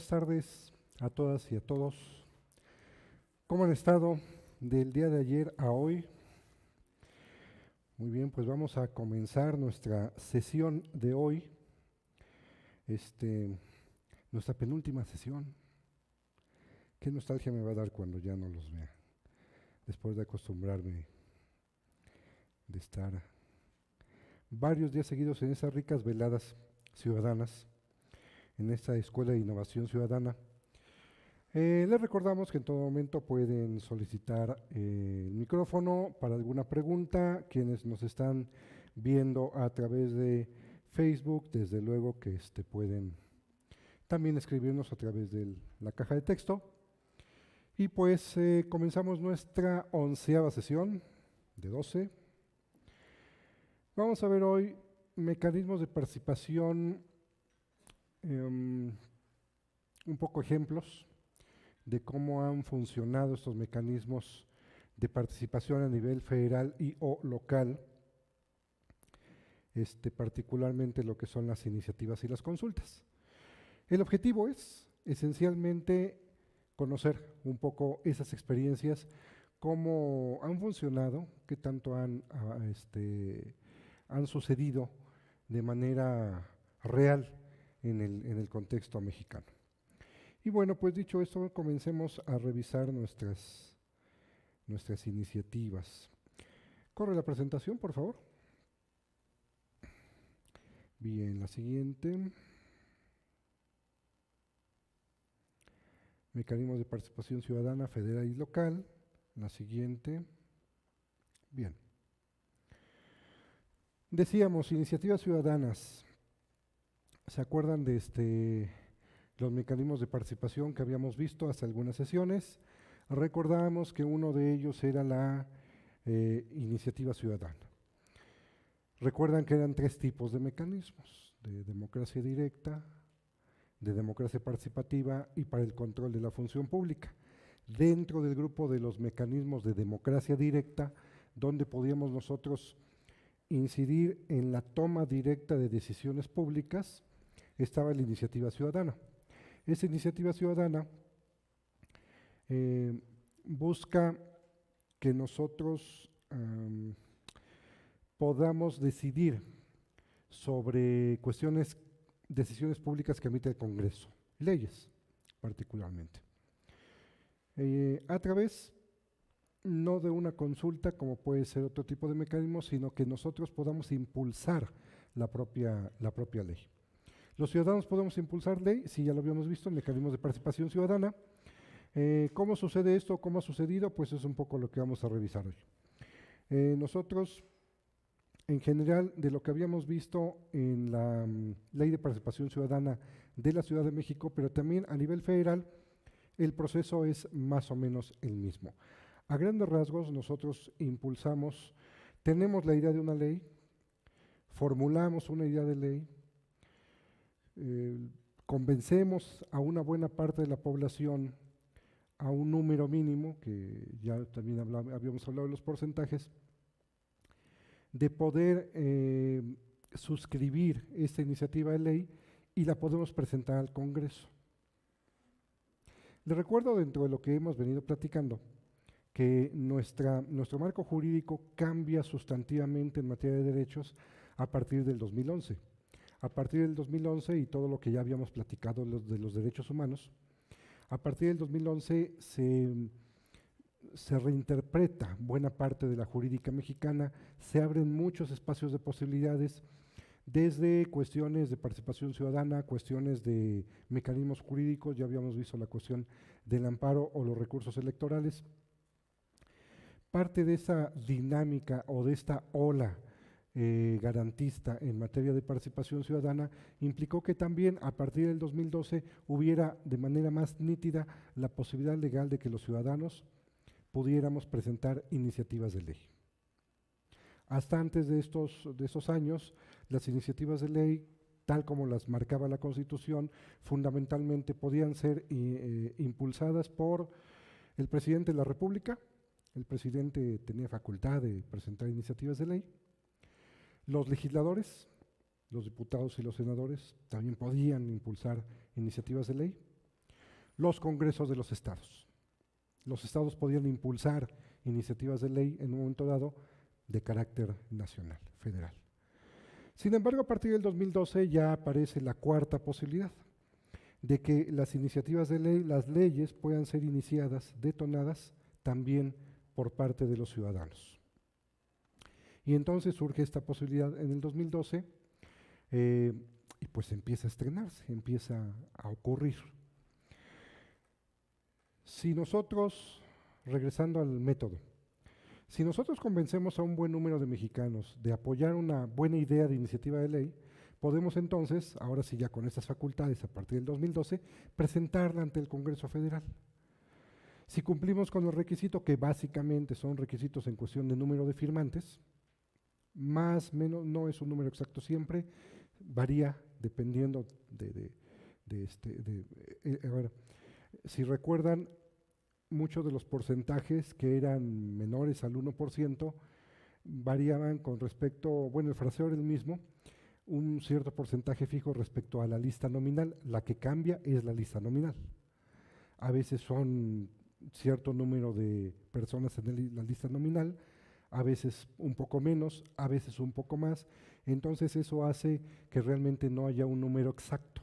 buenas tardes a todas y a todos. ¿Cómo han estado del día de ayer a hoy? Muy bien, pues vamos a comenzar nuestra sesión de hoy, nuestra penúltima sesión. Qué nostalgia me va a dar cuando ya no los vea, después de acostumbrarme de estar varios días seguidos en esas ricas veladas ciudadanas, en esta Escuela de Innovación Ciudadana. Les recordamos que en todo momento pueden solicitar el micrófono para alguna pregunta. Quienes nos están viendo a través de Facebook, desde luego que pueden también escribirnos a través de la caja de texto. Y pues comenzamos nuestra 11ª sesión de 12. Vamos a ver hoy mecanismos de participación, un poco ejemplos de cómo han funcionado estos mecanismos de participación a nivel federal y o local, particularmente lo que son las iniciativas y las consultas. El objetivo es esencialmente conocer un poco esas experiencias, cómo han funcionado, qué tanto han sucedido de manera real en el contexto mexicano. Y bueno, pues dicho esto, comencemos a revisar nuestras iniciativas. Corre la presentación, por favor. Bien, la siguiente. Mecanismos de participación ciudadana federal y local. La siguiente. Bien. Decíamos, iniciativas ciudadanas. ¿Se acuerdan de los mecanismos de participación que habíamos visto hasta algunas sesiones? Recordábamos que uno de ellos era la iniciativa ciudadana. Recuerdan que eran 3 tipos de mecanismos: de democracia directa, de democracia participativa y para el control de la función pública. Dentro del grupo de los mecanismos de democracia directa, donde podíamos nosotros incidir en la toma directa de decisiones públicas, estaba la iniciativa ciudadana. Esa iniciativa ciudadana busca que nosotros podamos decidir sobre decisiones públicas que emite el Congreso, leyes particularmente, a través no de una consulta como puede ser otro tipo de mecanismo, sino que nosotros podamos impulsar la propia ley. Los ciudadanos podemos impulsar ley, si ya lo habíamos visto, en mecanismos de participación ciudadana. ¿Cómo sucede esto? ¿Cómo ha sucedido? Pues es un poco lo que vamos a revisar hoy. Nosotros, en general, de lo que habíamos visto en la Ley de Participación Ciudadana de la Ciudad de México, pero también a nivel federal, el proceso es más o menos el mismo. A grandes rasgos, nosotros tenemos la idea de una ley, formulamos una idea de ley, convencemos a una buena parte de la población, a un número mínimo, que ya también habíamos hablado de los porcentajes, de poder suscribir esta iniciativa de ley y la podemos presentar al Congreso. Les recuerdo, dentro de lo que hemos venido platicando, que nuestro marco jurídico cambia sustantivamente en materia de derechos a partir del 2011. A partir del 2011 y todo lo que ya habíamos platicado de los derechos humanos, a partir del 2011 se reinterpreta buena parte de la jurídica mexicana, se abren muchos espacios de posibilidades, desde cuestiones de participación ciudadana, cuestiones de mecanismos jurídicos, ya habíamos visto la cuestión del amparo o los recursos electorales. Parte de esa dinámica o de esta ola garantista en materia de participación ciudadana implicó que también a partir del 2012 hubiera de manera más nítida la posibilidad legal de que los ciudadanos pudiéramos presentar iniciativas de ley. Hasta antes de esos años, las iniciativas de ley, tal como las marcaba la Constitución, fundamentalmente podían ser impulsadas por el presidente de la República. El presidente tenía facultad de presentar iniciativas de ley. Los legisladores, los diputados y los senadores, también podían impulsar iniciativas de ley. los congresos de los estados. Los estados podían impulsar iniciativas de ley en un momento dado de carácter nacional, federal. Sin embargo, a partir del 2012 ya aparece la cuarta posibilidad de que las iniciativas de ley, las leyes puedan ser iniciadas, detonadas también por parte de los ciudadanos. Y entonces surge esta posibilidad en el 2012 y pues empieza a estrenarse, empieza a ocurrir. Si nosotros, regresando al método, si nosotros convencemos a un buen número de mexicanos de apoyar una buena idea de iniciativa de ley, podemos entonces, ahora sí ya con estas facultades a partir del 2012, presentarla ante el Congreso Federal. Si cumplimos con los requisitos, que básicamente son requisitos en cuestión de número de firmantes, más o menos, no es un número exacto siempre, varía dependiendo a ver, si recuerdan, muchos de los porcentajes que eran menores al 1% variaban con respecto, bueno, el fraseo era el mismo, un cierto porcentaje fijo respecto a la lista nominal. La que cambia es la lista nominal. A veces son cierto número de personas en la lista nominal, a veces un poco menos, a veces un poco más. Entonces eso hace que realmente no haya un número exacto.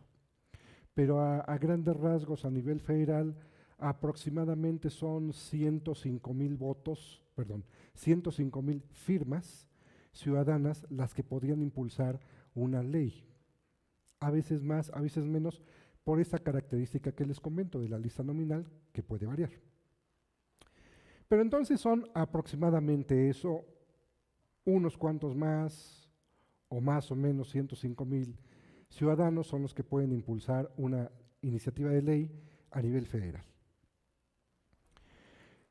Pero a grandes rasgos a nivel federal aproximadamente son 105,000 votos, perdón, 105,000 firmas ciudadanas las que podrían impulsar una ley. A veces más, a veces menos, por esta característica que les comento de la lista nominal, que puede variar. Pero entonces son aproximadamente eso, unos cuantos más o menos 105,000 ciudadanos son los que pueden impulsar una iniciativa de ley a nivel federal.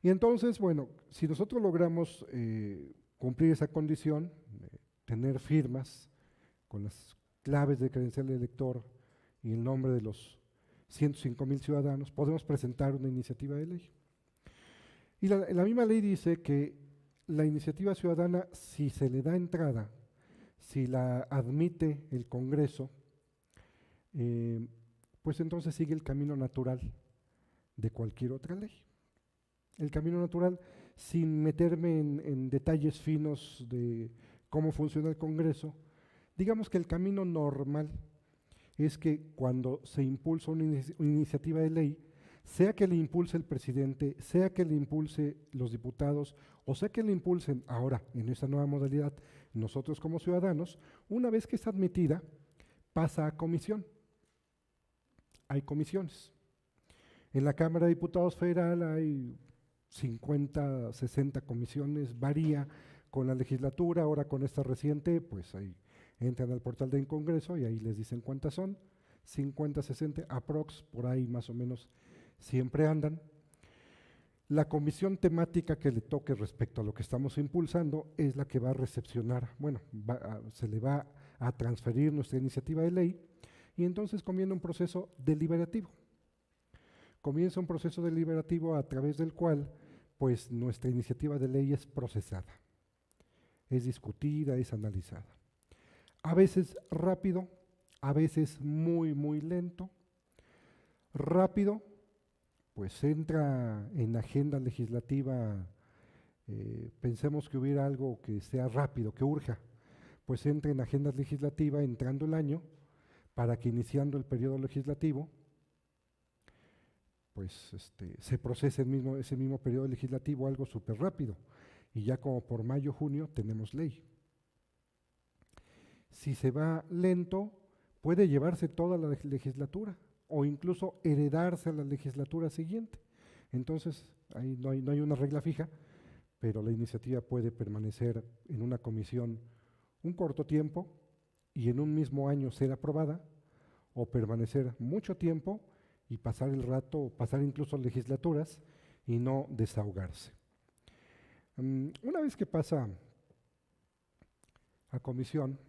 Y entonces, bueno, si nosotros logramos cumplir esa condición, tener firmas con las claves de credencial del elector y el nombre de los 105,000 ciudadanos, podemos presentar una iniciativa de ley. Y la misma ley dice que la iniciativa ciudadana, si se le da entrada, si la admite el Congreso, pues entonces sigue el camino natural de cualquier otra ley. El camino natural, sin meterme en detalles finos de cómo funciona el Congreso, digamos que el camino normal es que cuando se impulsa una iniciativa de ley, sea que le impulse el presidente, sea que le impulse los diputados, o sea que le impulsen ahora en esta nueva modalidad nosotros como ciudadanos, una vez que está admitida, pasa a comisión. Hay comisiones. En la Cámara de Diputados Federal hay 50, 60 comisiones, varía con la legislatura, ahora con esta reciente, pues ahí entran al portal del Congreso y ahí les dicen cuántas son, 50, 60, aprox, por ahí más o menos siempre andan. La comisión temática que le toque respecto a lo que estamos impulsando es la que va a recepcionar, bueno, se le va a transferir nuestra iniciativa de ley y entonces comienza un proceso deliberativo. Comienza un proceso deliberativo a través del cual pues nuestra iniciativa de ley es procesada, es discutida, es analizada. A veces rápido, a veces muy, muy lento. Rápido, pues entra en agenda legislativa, pensemos que hubiera algo que sea rápido, que urja, pues entra en agenda legislativa entrando el año para que iniciando el periodo legislativo, pues se procese ese mismo periodo legislativo algo súper rápido y ya como por mayo, junio tenemos ley. Si se va lento, puede llevarse toda la legislatura o incluso heredarse a la legislatura siguiente. Entonces, ahí no hay una regla fija, pero la iniciativa puede permanecer en una comisión un corto tiempo y en un mismo año ser aprobada, o permanecer mucho tiempo y pasar el rato, pasar incluso legislaturas y no desahogarse. Una vez que pasa a comisión,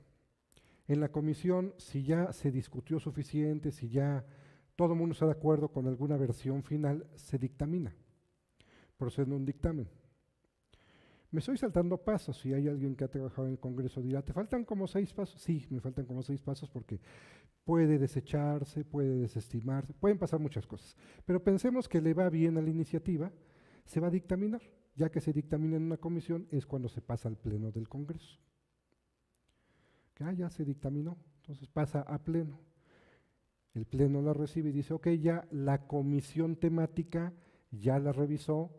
en la comisión, si ya se discutió suficiente, si ya todo el mundo está de acuerdo con alguna versión final, se dictamina, procede un dictamen. Me estoy saltando pasos, si hay alguien que ha trabajado en el Congreso dirá, ¿te faltan como 6 pasos? Sí, me faltan como 6 pasos porque puede desecharse, puede desestimarse, pueden pasar muchas cosas. Pero pensemos que le va bien a la iniciativa, se va a dictaminar. Ya que se dictamina en una comisión es cuando se pasa al pleno del Congreso. Ya se dictaminó, entonces pasa a pleno. El pleno la recibe y dice, ok, ya la comisión temática ya la revisó,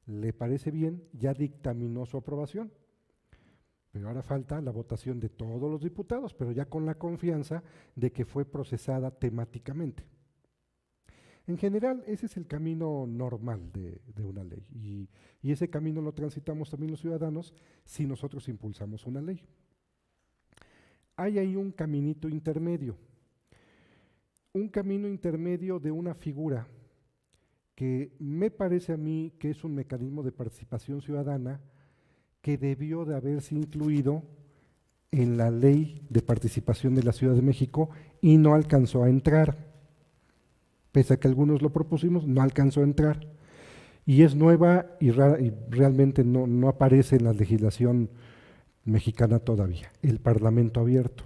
le parece bien, ya dictaminó su aprobación. Pero ahora falta la votación de todos los diputados, pero ya con la confianza de que fue procesada temáticamente. En general, ese es el camino normal de una ley y ese camino lo transitamos también los ciudadanos si nosotros impulsamos una ley. Hay ahí un caminito intermedio, de una figura que me parece a mí que es un mecanismo de participación ciudadana que debió de haberse incluido en la Ley de Participación de la Ciudad de México y no alcanzó a entrar. Pese a que algunos lo propusimos, no alcanzó a entrar. Y es nueva y realmente no aparece en la legislación mexicana todavía, el Parlamento abierto.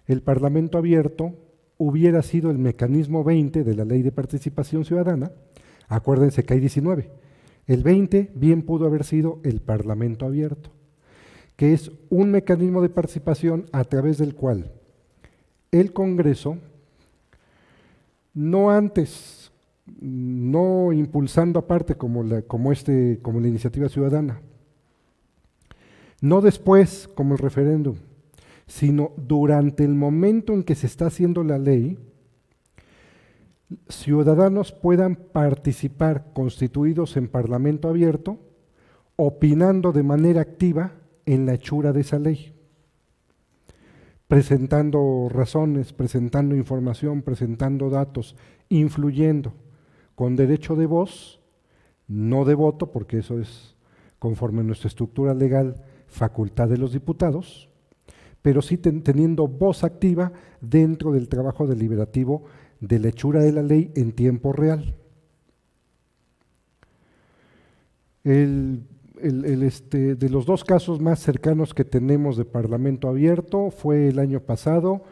El Parlamento abierto hubiera sido el mecanismo 20 de la Ley de Participación Ciudadana, acuérdense que hay 19, el 20 bien pudo haber sido el Parlamento abierto, que es un mecanismo de participación a través del cual el Congreso, no antes, no impulsando aparte como la iniciativa ciudadana, no después como el referéndum, sino durante el momento en que se está haciendo la ley, ciudadanos puedan participar constituidos en Parlamento abierto, opinando de manera activa en la hechura de esa ley, presentando razones, presentando información, presentando datos, influyendo, con derecho de voz, no de voto, porque eso es conforme a nuestra estructura legal, facultad de los diputados, pero sí teniendo voz activa dentro del trabajo deliberativo de la hechura de la ley en tiempo real. De los dos casos más cercanos que tenemos de Parlamento abierto fue el año pasado,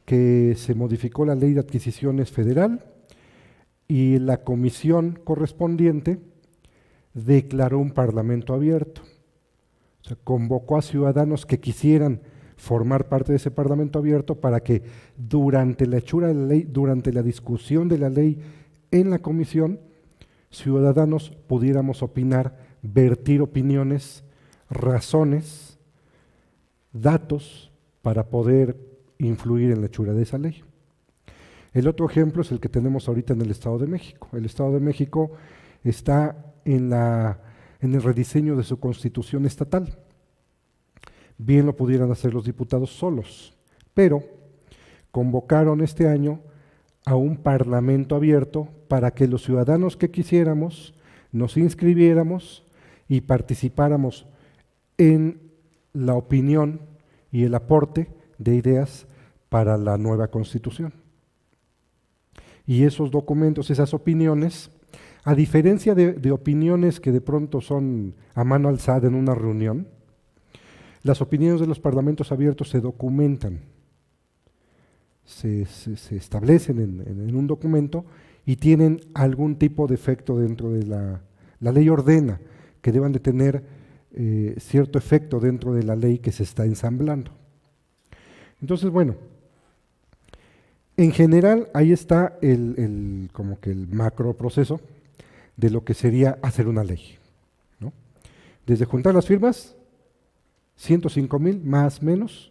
que se modificó la Ley de Adquisiciones Federal y la comisión correspondiente declaró un Parlamento abierto. O sea, convocó a ciudadanos que quisieran formar parte de ese Parlamento abierto para que durante la hechura de la ley, durante la discusión de la ley en la comisión, ciudadanos pudiéramos opinar, vertir opiniones, razones, datos para poder influir en la hechura de esa ley. El otro ejemplo es el que tenemos ahorita en el Estado de México. El Estado de México está en el rediseño de su constitución estatal. Bien lo pudieran hacer los diputados solos, pero convocaron este año a un Parlamento abierto para que los ciudadanos que quisiéramos nos inscribiéramos y participáramos en la opinión y el aporte de ideas para la nueva Constitución. Y esos documentos, esas opiniones, a diferencia de opiniones que de pronto son a mano alzada en una reunión, las opiniones de los parlamentos abiertos se documentan, se establecen en un documento y tienen algún tipo de efecto dentro de la ley ordena que deban de tener cierto efecto dentro de la ley que se está ensamblando. Entonces, bueno, en general ahí está como que el macro proceso de lo que sería hacer una ley, ¿no? Desde juntar las firmas, 105,000 más menos,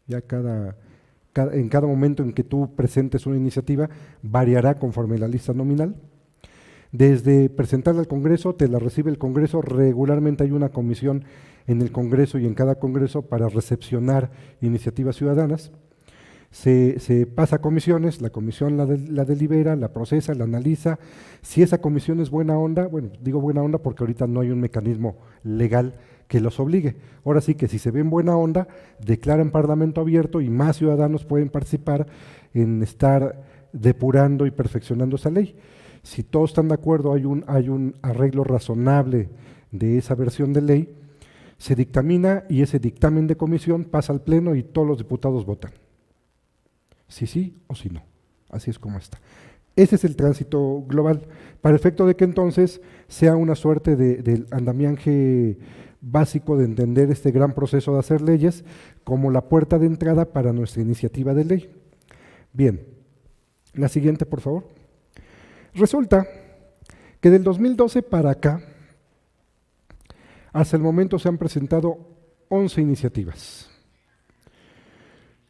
ya en cada momento en que tú presentes una iniciativa variará conforme la lista nominal. Desde presentarla al Congreso, te la recibe el Congreso, regularmente hay una comisión en el Congreso y en cada Congreso para recepcionar iniciativas ciudadanas. Se pasa a comisiones, la comisión la delibera, la procesa, la analiza. Si esa comisión es buena onda, bueno, digo buena onda porque ahorita no hay un mecanismo legal que los obligue. Ahora sí que si se ven buena onda, declaran Parlamento abierto y más ciudadanos pueden participar en estar depurando y perfeccionando esa ley. Si todos están de acuerdo, hay un arreglo razonable de esa versión de ley, se dictamina y ese dictamen de comisión pasa al Pleno y todos los diputados votan. si sí o si no. Así es como está. Ese es el tránsito global, para efecto de que entonces sea una suerte del andamiaje básico de entender este gran proceso de hacer leyes como la puerta de entrada para nuestra iniciativa de ley. Bien, la siguiente, por favor. Resulta que del 2012 para acá, hasta el momento se han presentado 11 iniciativas.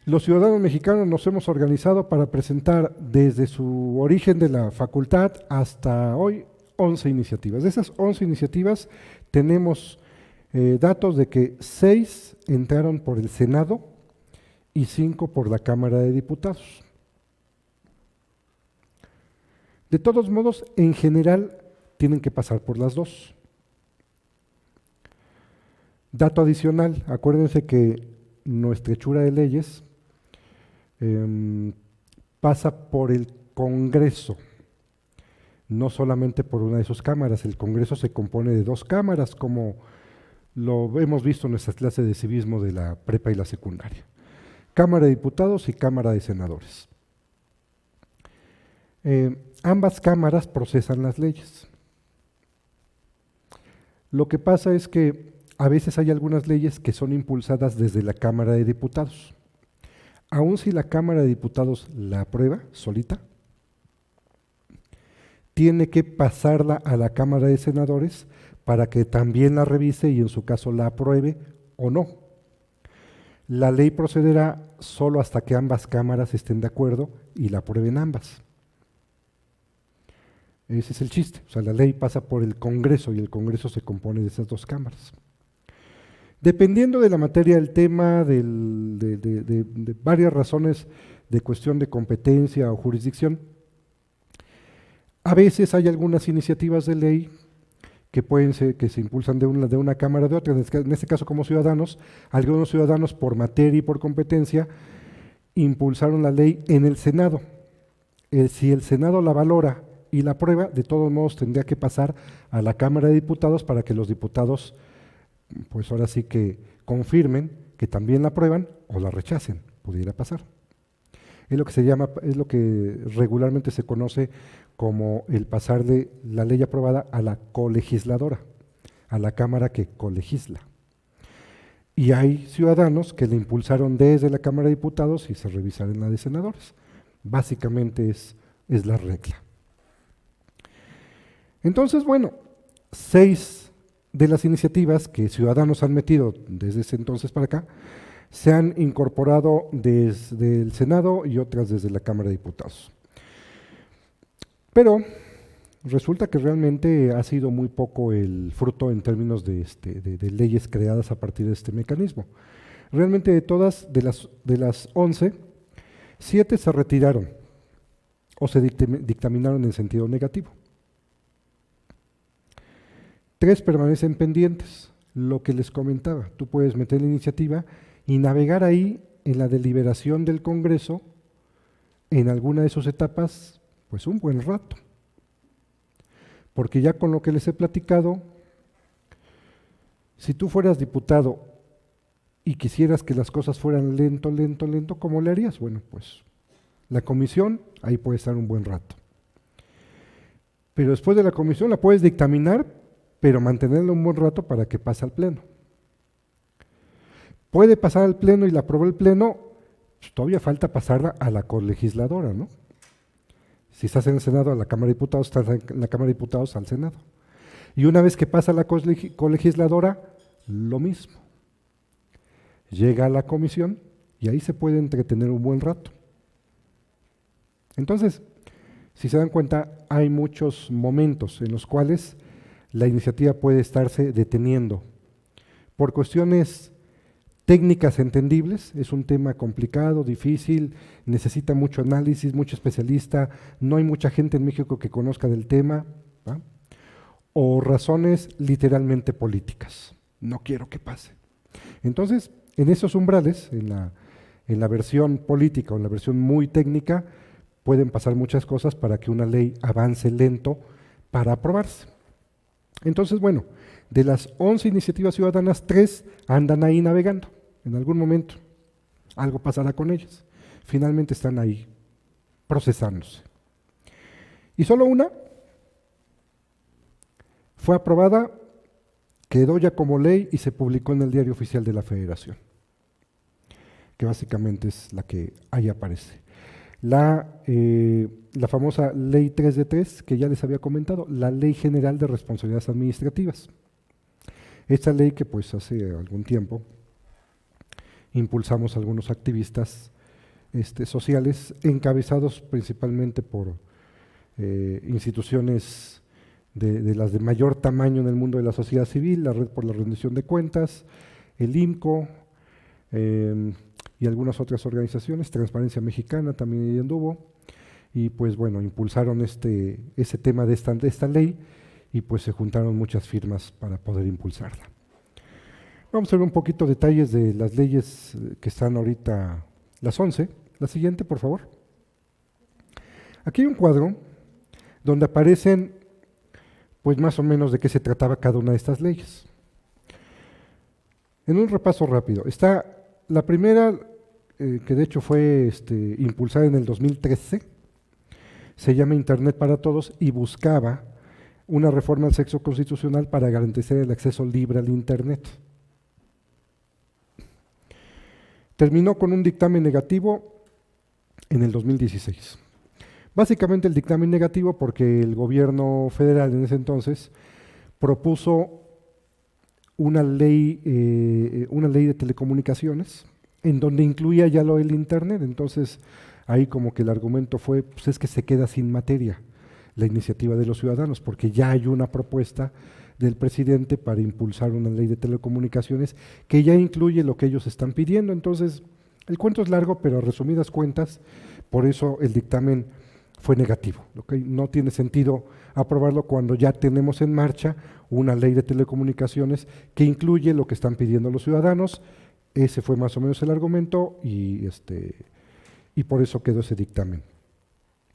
Los ciudadanos mexicanos nos hemos organizado para presentar desde su origen de la facultad hasta hoy 11 iniciativas. De esas 11 iniciativas tenemos datos de que 6 entraron por el Senado y 5 por la Cámara de Diputados. De todos modos, en general, tienen que pasar por las dos. Dato adicional, acuérdense que nuestra hechura de leyes pasa por el Congreso, no solamente por una de sus cámaras. El Congreso se compone de 2 cámaras, como lo hemos visto en nuestras clases de civismo de la prepa y la secundaria. Cámara de Diputados y Cámara de Senadores. Ambas cámaras procesan las leyes. Lo que pasa es que a veces hay algunas leyes que son impulsadas desde la Cámara de Diputados. Aun si la Cámara de Diputados la aprueba solita, tiene que pasarla a la Cámara de Senadores para que también la revise y en su caso la apruebe o no. La ley procederá solo hasta que ambas cámaras estén de acuerdo y la aprueben ambas. Ese es el chiste, o sea, la ley pasa por el Congreso y el Congreso se compone de esas 2 cámaras. Dependiendo de la materia del tema, de varias razones de cuestión de competencia o jurisdicción, a veces hay algunas iniciativas de ley que pueden ser, que se impulsan de una cámara o de otra. En este caso, como ciudadanos, algunos ciudadanos por materia y por competencia impulsaron la ley en el Senado. Si el Senado la valora y la aprueba, de todos modos tendría que pasar a la Cámara de Diputados para que los diputados, pues ahora sí que confirmen que también la aprueban o la rechacen, pudiera pasar. Es lo que se llama, es lo que regularmente se conoce como el pasar de la ley aprobada a la colegisladora, a la Cámara que colegisla. Y hay ciudadanos que la impulsaron desde la Cámara de Diputados y se revisaron en la de senadores. Básicamente es la regla. Entonces, bueno, 6 de las iniciativas que ciudadanos han metido desde ese entonces para acá se han incorporado desde el Senado y otras desde la Cámara de Diputados. Pero resulta que realmente ha sido muy poco el fruto en términos de leyes creadas a partir de este mecanismo. Realmente de todas, de las 11, 7 se retiraron o se dictaminaron en sentido negativo. 3 permanecen pendientes, lo que les comentaba. Tú puedes meter la iniciativa y navegar ahí en la deliberación del Congreso en alguna de sus etapas, pues un buen rato. Porque ya con lo que les he platicado, si tú fueras diputado y quisieras que las cosas fueran lento, ¿cómo le harías? Bueno, pues la comisión ahí puede estar un buen rato. Pero después de la comisión la puedes dictaminar, pero mantenerla un buen rato para que pase al Pleno. Puede pasar al Pleno y la aprobó el Pleno, pues todavía falta pasarla a la colegisladora, ¿no? Si estás en el Senado, a la Cámara de Diputados, estás en la Cámara de Diputados, al Senado. Y una vez que pasa a la colegisladora, lo mismo. Llega a la comisión y ahí se puede entretener un buen rato. Entonces, si se dan cuenta, hay muchos momentos en los cuales la iniciativa puede estarse deteniendo. Por cuestiones técnicas entendibles, es un tema complicado, difícil, necesita mucho análisis, mucho especialista, no hay mucha gente en México que conozca del tema, ¿va? O razones literalmente políticas, no quiero que pase. Entonces, en esos umbrales, en la versión política o en la versión muy técnica, pueden pasar muchas cosas para que una ley avance lento para aprobarse. Entonces, bueno, de las 11 iniciativas ciudadanas, 3 andan ahí navegando en algún momento. Algo pasará con ellas. finalmente están ahí procesándose. Y solo una fue aprobada, quedó ya como ley y se publicó en el Diario Oficial de la Federación, que básicamente es la que ahí aparece. La famosa Ley 3 de 3, que ya les había comentado, la Ley General de Responsabilidades Administrativas. Esta ley que pues hace algún tiempo impulsamos algunos activistas sociales, encabezados principalmente por instituciones de las de mayor tamaño en el mundo de la sociedad civil, la Red por la Rendición de Cuentas, el IMCO y algunas otras organizaciones, Transparencia Mexicana también ahí anduvo, y pues bueno, impulsaron ese tema de esta ley y pues se juntaron muchas firmas para poder impulsarla. Vamos a ver un poquito detalles de las leyes que están ahorita, las 11. La siguiente, por favor. Aquí hay un cuadro donde aparecen, pues más o menos de qué se trataba cada una de estas leyes. En un repaso rápido, está la primera, que de hecho fue impulsada en el 2013, se llama Internet para Todos y buscaba una reforma al texto constitucional para garantizar el acceso libre al Internet. Terminó con un dictamen negativo en el 2016. Básicamente el dictamen negativo porque el gobierno federal en ese entonces propuso una ley de telecomunicaciones en donde incluía ya lo del Internet. Entonces ahí como que el argumento fue, pues es que se queda sin materia la iniciativa de los ciudadanos porque ya hay una propuesta del presidente para impulsar una ley de telecomunicaciones que ya incluye lo que ellos están pidiendo. Entonces, el cuento es largo, pero a resumidas cuentas, por eso el dictamen fue negativo. ¿Okay? No tiene sentido aprobarlo cuando ya tenemos en marcha una ley de telecomunicaciones que incluye lo que están pidiendo los ciudadanos. Ese fue más o menos el argumento y por eso quedó ese dictamen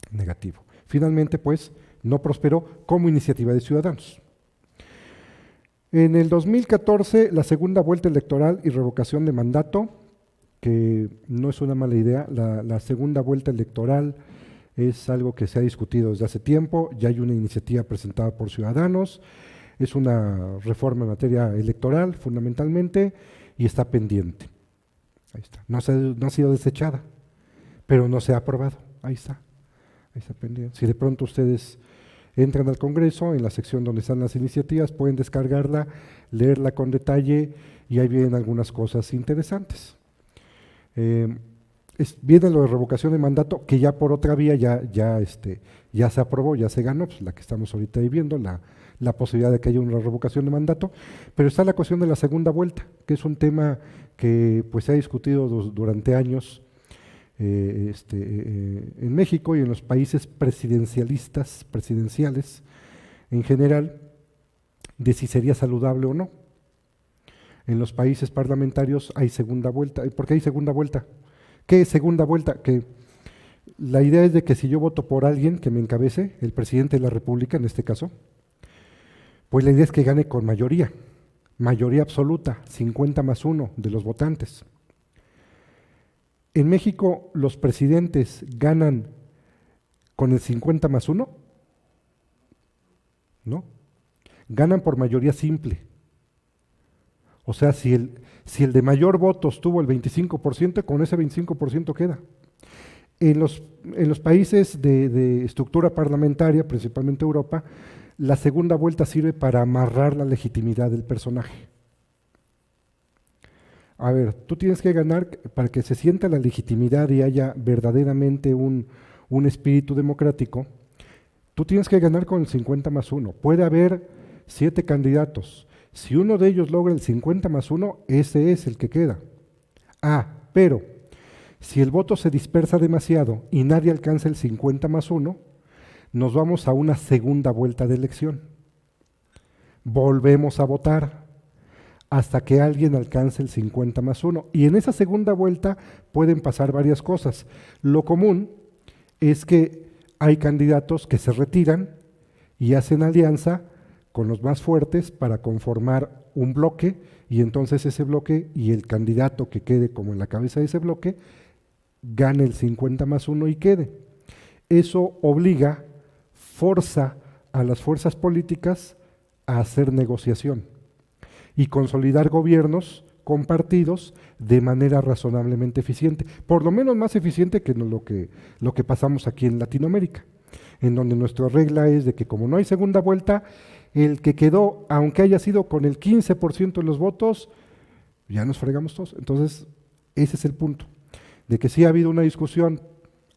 negativo. Finalmente, pues, no prosperó como iniciativa de ciudadanos. En el 2014, la segunda vuelta electoral y revocación de mandato, que no es una mala idea, la segunda vuelta electoral es algo que se ha discutido desde hace tiempo, ya hay una iniciativa presentada por ciudadanos, es una reforma en materia electoral fundamentalmente y está pendiente. Ahí está, no ha sido desechada, pero no se ha aprobado, ahí está pendiente. Si de pronto ustedes entran al Congreso, en la sección donde están las iniciativas, pueden descargarla, leerla con detalle y ahí vienen algunas cosas interesantes. Viene lo de revocación de mandato, que ya por otra vía ya se aprobó, ya se ganó, pues la que estamos ahorita viviendo, la posibilidad de que haya una revocación de mandato, pero está la cuestión de la segunda vuelta, que es un tema que pues se ha discutido durante años en México y en los países presidenciales en general, de si sería saludable o no. En los países parlamentarios hay segunda vuelta. ¿Por qué hay segunda vuelta? ¿Qué es segunda vuelta? Que la idea es de que si yo voto por alguien que me encabece, el presidente de la República en este caso, pues la idea es que gane con mayoría absoluta, 50+1 de los votantes. En México, ¿los presidentes ganan con el 50+1? No, ganan por mayoría simple. O sea, si el de mayor votos tuvo el 25%, con ese 25% queda. En los países de estructura parlamentaria, principalmente Europa, la segunda vuelta sirve para amarrar la legitimidad del personaje. A ver, tú tienes que ganar para que se sienta la legitimidad y haya verdaderamente un espíritu democrático. Tú tienes que ganar con el 50+1. Puede haber 7 candidatos. Si uno de ellos logra el 50+1, ese es el que queda. Pero si el voto se dispersa demasiado y nadie alcanza el 50+1, nos vamos a una segunda vuelta de elección. Volvemos a votar hasta que alguien alcance el 50+1. Y en esa segunda vuelta pueden pasar varias cosas. Lo común es que hay candidatos que se retiran y hacen alianza con los más fuertes para conformar un bloque y entonces ese bloque y el candidato que quede como en la cabeza de ese bloque gane el 50+1 y quede. Eso obliga, forza a las fuerzas políticas a hacer negociación y consolidar gobiernos compartidos de manera razonablemente eficiente, por lo menos más eficiente que lo que pasamos aquí en Latinoamérica, en donde nuestra regla es de que como no hay segunda vuelta, el que quedó, aunque haya sido con el 15% de los votos, ya nos fregamos todos. Entonces, ese es el punto, de que sí ha habido una discusión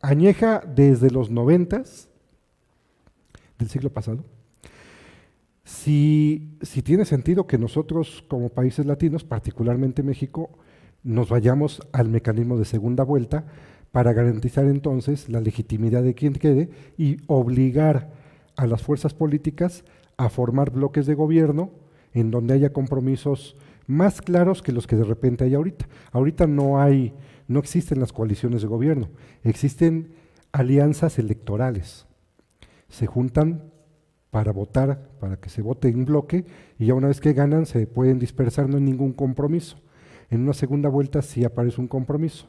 añeja desde los 90s del siglo pasado. Si tiene sentido que nosotros como países latinos, particularmente México, nos vayamos al mecanismo de segunda vuelta para garantizar entonces la legitimidad de quien quede y obligar a las fuerzas políticas a formar bloques de gobierno en donde haya compromisos más claros que los que de repente hay ahorita. Ahorita no existen las coaliciones de gobierno, existen alianzas electorales. Se juntan para votar, para que se vote en bloque, y ya una vez que ganan se pueden dispersar, no hay ningún compromiso. En una segunda vuelta sí aparece un compromiso.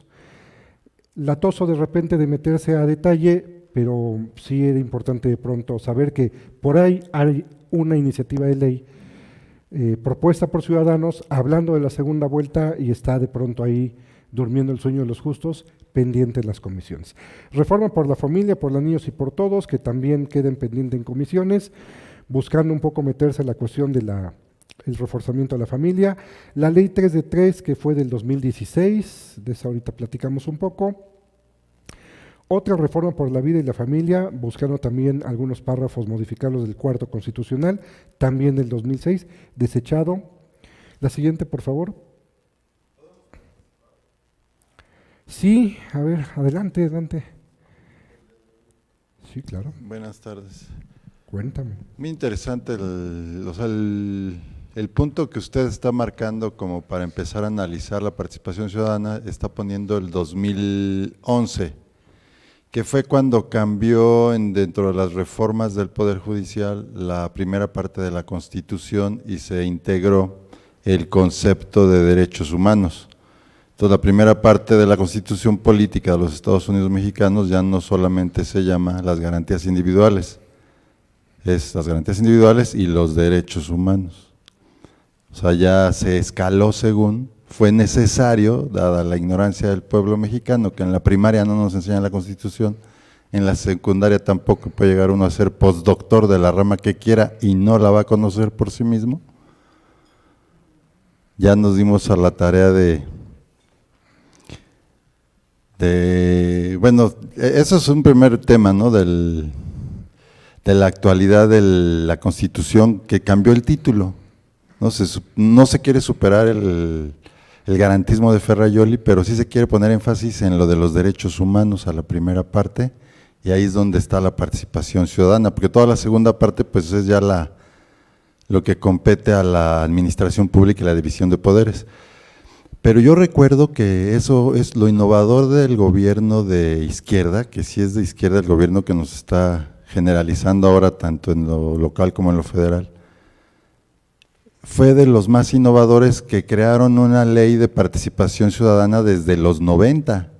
Latoso de repente de meterse a detalle, pero sí era importante de pronto saber que por ahí hay una iniciativa de ley propuesta por Ciudadanos hablando de la segunda vuelta y está de pronto ahí durmiendo el sueño de los justos, pendiente en las comisiones. Reforma por la familia, por los niños y por todos, que también queden pendientes en comisiones, buscando un poco meterse en la cuestión de el reforzamiento de la familia. La ley 3 de 3, que fue del 2016, de esa ahorita platicamos un poco. Otra reforma por la vida y la familia, buscando también algunos párrafos, modificarlos del cuarto constitucional, también del 2006, desechado. La siguiente, por favor. Sí, a ver, adelante, adelante. Sí, claro. Buenas tardes. Cuéntame. Muy interesante el punto que usted está marcando como para empezar a analizar la participación ciudadana, está poniendo el 2011, que fue cuando cambió dentro de las reformas del Poder Judicial la primera parte de la Constitución y se integró el concepto de derechos humanos. Entonces, la primera parte de la Constitución Política de los Estados Unidos Mexicanos ya no solamente se llama las garantías individuales, es las garantías individuales y los derechos humanos. O sea, ya se escaló según fue necesario, dada la ignorancia del pueblo mexicano, que en la primaria no nos enseñan la Constitución, en la secundaria tampoco puede llegar uno a ser postdoctor de la rama que quiera y no la va a conocer por sí mismo. Ya nos dimos a la tarea bueno, eso es un primer tema, ¿no? De la actualidad de la Constitución, que cambió el título. No se quiere superar el garantismo de Ferrajoli, pero sí se quiere poner énfasis en lo de los derechos humanos a la primera parte, y ahí es donde está la participación ciudadana, porque toda la segunda parte pues es ya lo que compete a la administración pública y la división de poderes. Pero yo recuerdo que eso es lo innovador del gobierno de izquierda, que sí es de izquierda el gobierno que nos está generalizando ahora tanto en lo local como en lo federal. Fue de los más innovadores que crearon una ley de participación ciudadana desde los 90.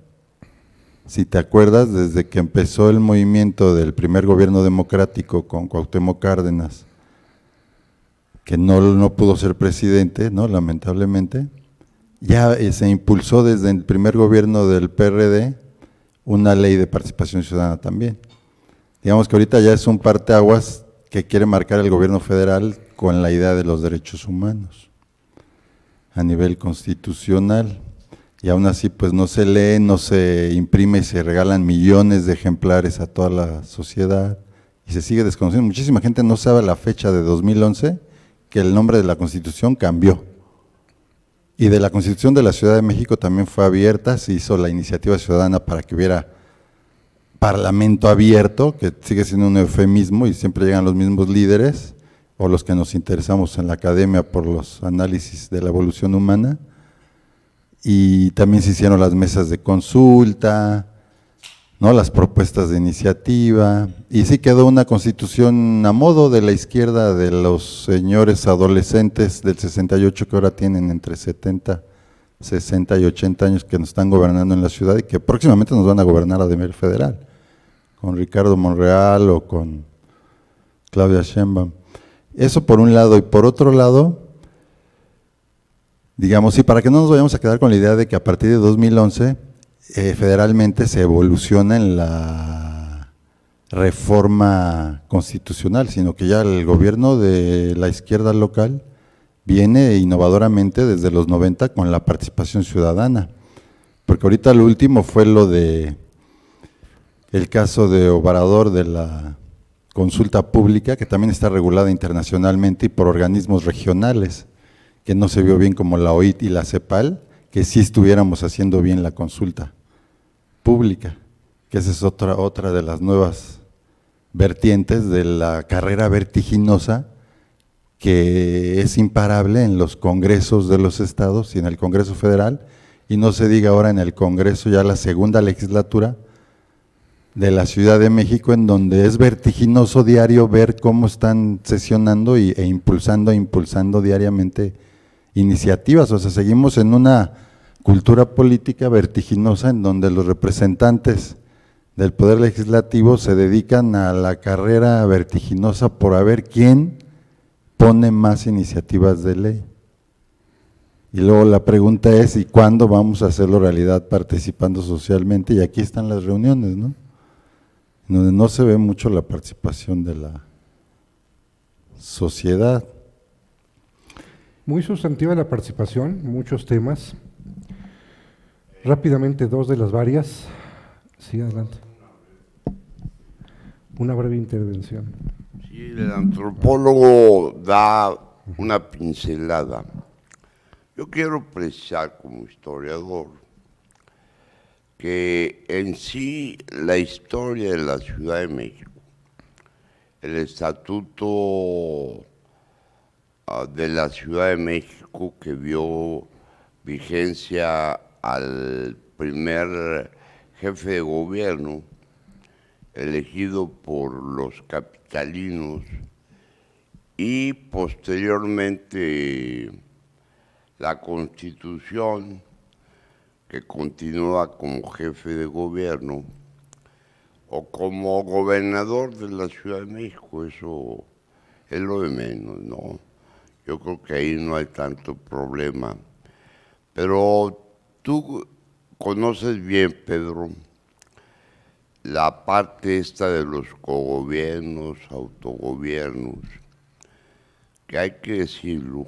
Si te acuerdas, desde que empezó el movimiento del primer gobierno democrático con Cuauhtémoc Cárdenas, que no pudo ser presidente, ¿no? Lamentablemente, ya se impulsó desde el primer gobierno del PRD una ley de participación ciudadana también. Digamos que ahorita ya es un parteaguas que quiere marcar el gobierno federal con la idea de los derechos humanos a nivel constitucional, y aún así pues no se lee, no se imprime y se regalan millones de ejemplares a toda la sociedad y se sigue desconociendo. Muchísima gente no sabe la fecha de 2011 que el nombre de la Constitución cambió. Y de la Constitución de la Ciudad de México también fue abierta, se hizo la iniciativa ciudadana para que hubiera parlamento abierto, que sigue siendo un eufemismo y siempre llegan los mismos líderes o los que nos interesamos en la academia por los análisis de la evolución humana, y también se hicieron las mesas de consulta, ¿no? Las propuestas de iniciativa, y sí quedó una constitución a modo de la izquierda de los señores adolescentes del 68 que ahora tienen entre 70 60 y 80 años que nos están gobernando en la ciudad y que próximamente nos van a gobernar a nivel federal, con Ricardo Monreal o con Claudia Sheinbaum. Eso por un lado, y por otro lado, digamos, y para que no nos vayamos a quedar con la idea de que a partir de 2011 federalmente se evoluciona en la reforma constitucional, sino que ya el gobierno de la izquierda local viene innovadoramente desde los 90 con la participación ciudadana, porque ahorita lo último fue lo de el caso de Obrador de la consulta pública, que también está regulada internacionalmente y por organismos regionales, que no se vio bien como la OIT y la CEPAL, que sí estuviéramos haciendo bien la consulta pública, que esa es otra de las nuevas vertientes de la carrera vertiginosa que es imparable en los congresos de los estados y en el Congreso Federal, y no se diga ahora en el Congreso, ya la segunda legislatura de la Ciudad de México, en donde es vertiginoso diario ver cómo están sesionando e impulsando diariamente iniciativas. O sea, seguimos en una cultura política vertiginosa en donde los representantes del Poder Legislativo se dedican a la carrera vertiginosa por a ver quién pone más iniciativas de ley. Y luego la pregunta es, ¿y cuándo vamos a hacerlo realidad participando socialmente? Y aquí están las reuniones, ¿no? Donde no se ve mucho la participación de la sociedad. Muy sustantiva la participación, muchos temas. Rápidamente, dos de las varias. Sí, adelante. Una breve intervención. Sí, el antropólogo da una pincelada. Yo quiero precisar como historiador que en sí la historia de la Ciudad de México, el estatuto de la Ciudad de México que dio vigencia al primer jefe de gobierno elegido por los capitalinos y posteriormente la Constitución que continúa como jefe de gobierno o como gobernador de la Ciudad de México, eso es lo de menos, ¿no? Yo creo que ahí no hay tanto problema. Pero tú conoces bien, Pedro, la parte esta de los cogobiernos, autogobiernos, que hay que decirlo.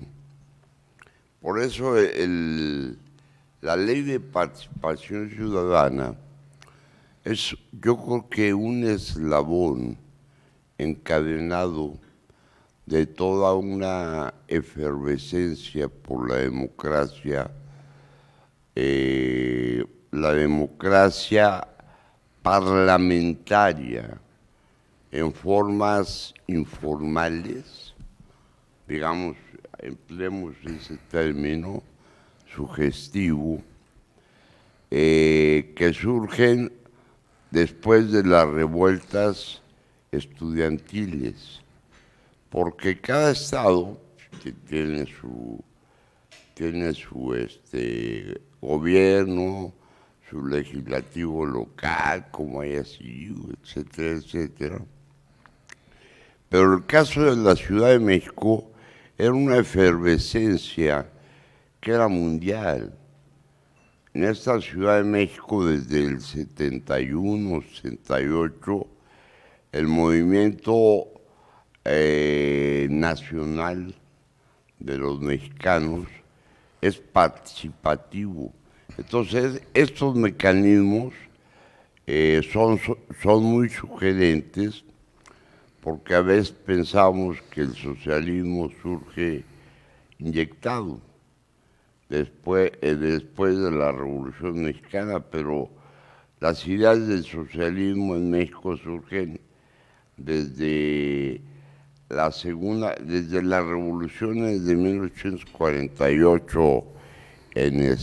Por eso la ley de participación ciudadana es, yo creo que un eslabón encadenado de toda una efervescencia por la democracia parlamentaria en formas informales, digamos, empleemos ese término sugestivo, que surgen después de las revueltas estudiantiles, porque cada estado tiene su gobierno, su legislativo local, como haya sido, etcétera, etcétera. Pero el caso de la Ciudad de México era una efervescencia que era mundial. En esta Ciudad de México, desde el 71, 68, el movimiento nacional de los mexicanos es participativo. Entonces, estos mecanismos son muy sugerentes, porque a veces pensamos que el socialismo surge inyectado después de la Revolución Mexicana, pero las ideas del socialismo en México surgen desde las revoluciones de 1848 en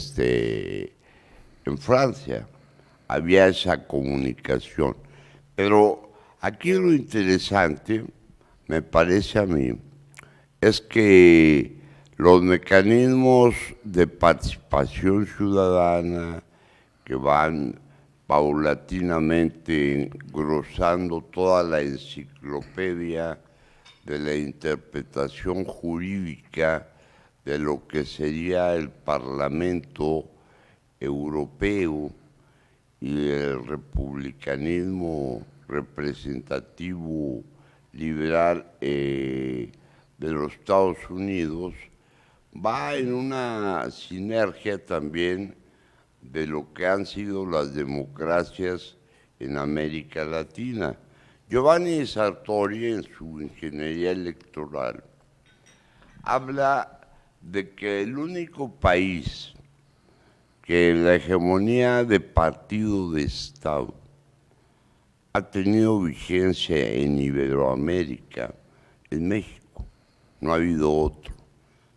Francia. Había esa comunicación. Pero aquí lo interesante, me parece a mí, es que los mecanismos de participación ciudadana que van paulatinamente engrosando toda la enciclopedia de la interpretación jurídica de lo que sería el Parlamento Europeo y el republicanismo representativo liberal de los Estados Unidos, va en una sinergia también de lo que han sido las democracias en América Latina. Giovanni Sartori, en su Ingeniería Electoral, habla de que el único país que en la hegemonía de partido de Estado ha tenido vigencia en Iberoamérica es México, no ha habido otro.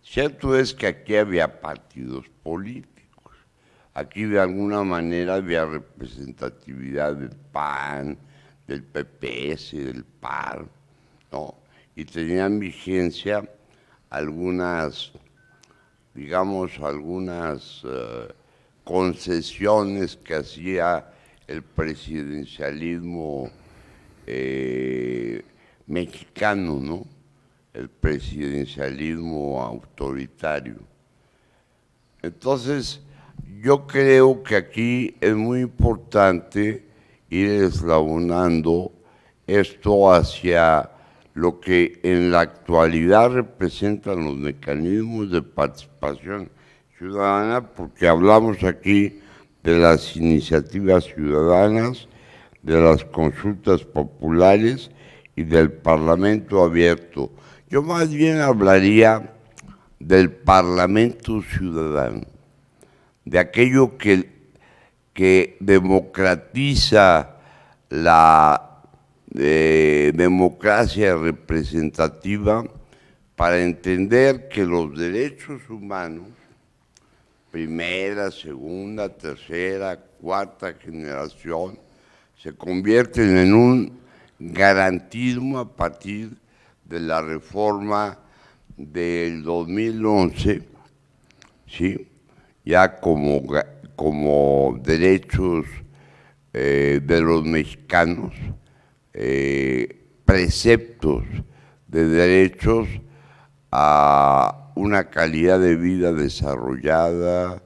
Cierto es que aquí había partidos políticos, aquí de alguna manera había representatividad del PAN, del PPS, del PAR, ¿no? Y tenían vigencia algunas, digamos, concesiones que hacía el presidencialismo mexicano, ¿no? El presidencialismo autoritario. Entonces, yo creo que aquí es muy importante ir eslabonando esto hacia lo que en la actualidad representan los mecanismos de participación ciudadana, porque hablamos aquí de las iniciativas ciudadanas, de las consultas populares y del Parlamento abierto. Yo más bien hablaría del Parlamento ciudadano, de aquello que democratiza la democracia representativa para entender que los derechos humanos, primera, segunda, tercera, cuarta generación, se convierten en un garantismo a partir de la reforma del 2011, ¿sí? Ya como derechos de los mexicanos, preceptos de derechos a una calidad de vida desarrollada,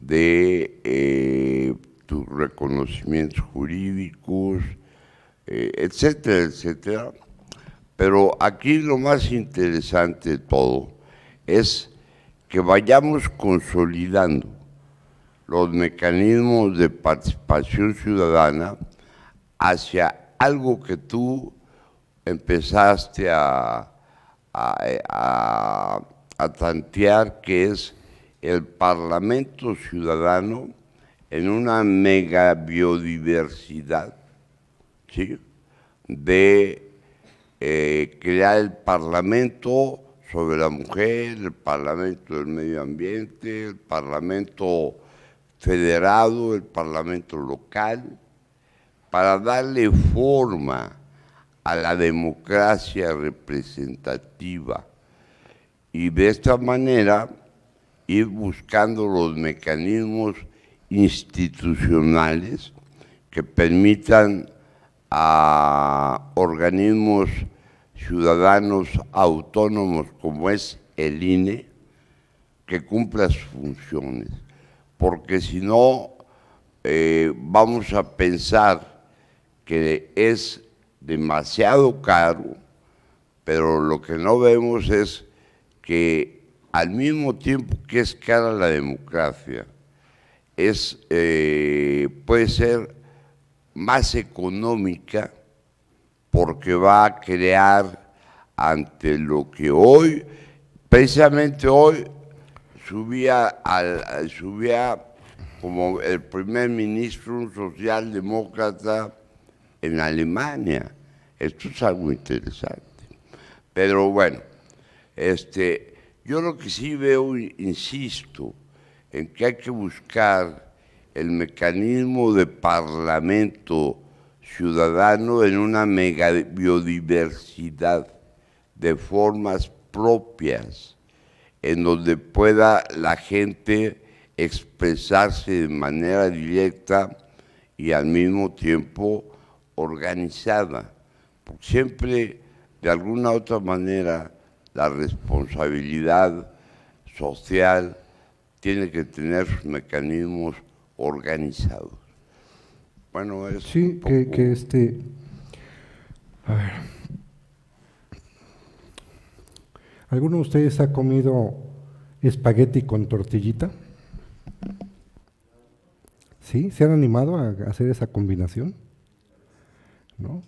de tus reconocimientos jurídicos, etcétera, etcétera. Pero aquí lo más interesante de todo es que vayamos consolidando los mecanismos de participación ciudadana hacia algo que tú empezaste a tantear, que es el Parlamento ciudadano en una mega biodiversidad, ¿sí? De crear el Parlamento sobre la mujer, el Parlamento del medio ambiente, el Parlamento federado, el Parlamento local, para darle forma a la democracia representativa y de esta manera ir buscando los mecanismos institucionales que permitan a organismos ciudadanos autónomos como es el INE que cumpla sus funciones, porque si no vamos a pensar que es demasiado caro, pero lo que no vemos es que al mismo tiempo que es cara la democracia, puede ser más económica porque va a crear ante lo que hoy, precisamente hoy, subía como el primer ministro un socialdemócrata en Alemania. Esto es algo interesante. Pero bueno, yo lo que sí veo, insisto, en que hay que buscar el mecanismo de parlamento ciudadano en una mega biodiversidad de formas propias, en donde pueda la gente expresarse de manera directa y al mismo tiempo organizada. Porque siempre, de alguna u otra manera, la responsabilidad social tiene que tener sus mecanismos organizados. Bueno, es Sí, a ver. ¿Alguno de ustedes ha comido espagueti con tortillita? ¿Sí? ¿Se han animado a hacer esa combinación? ¿No?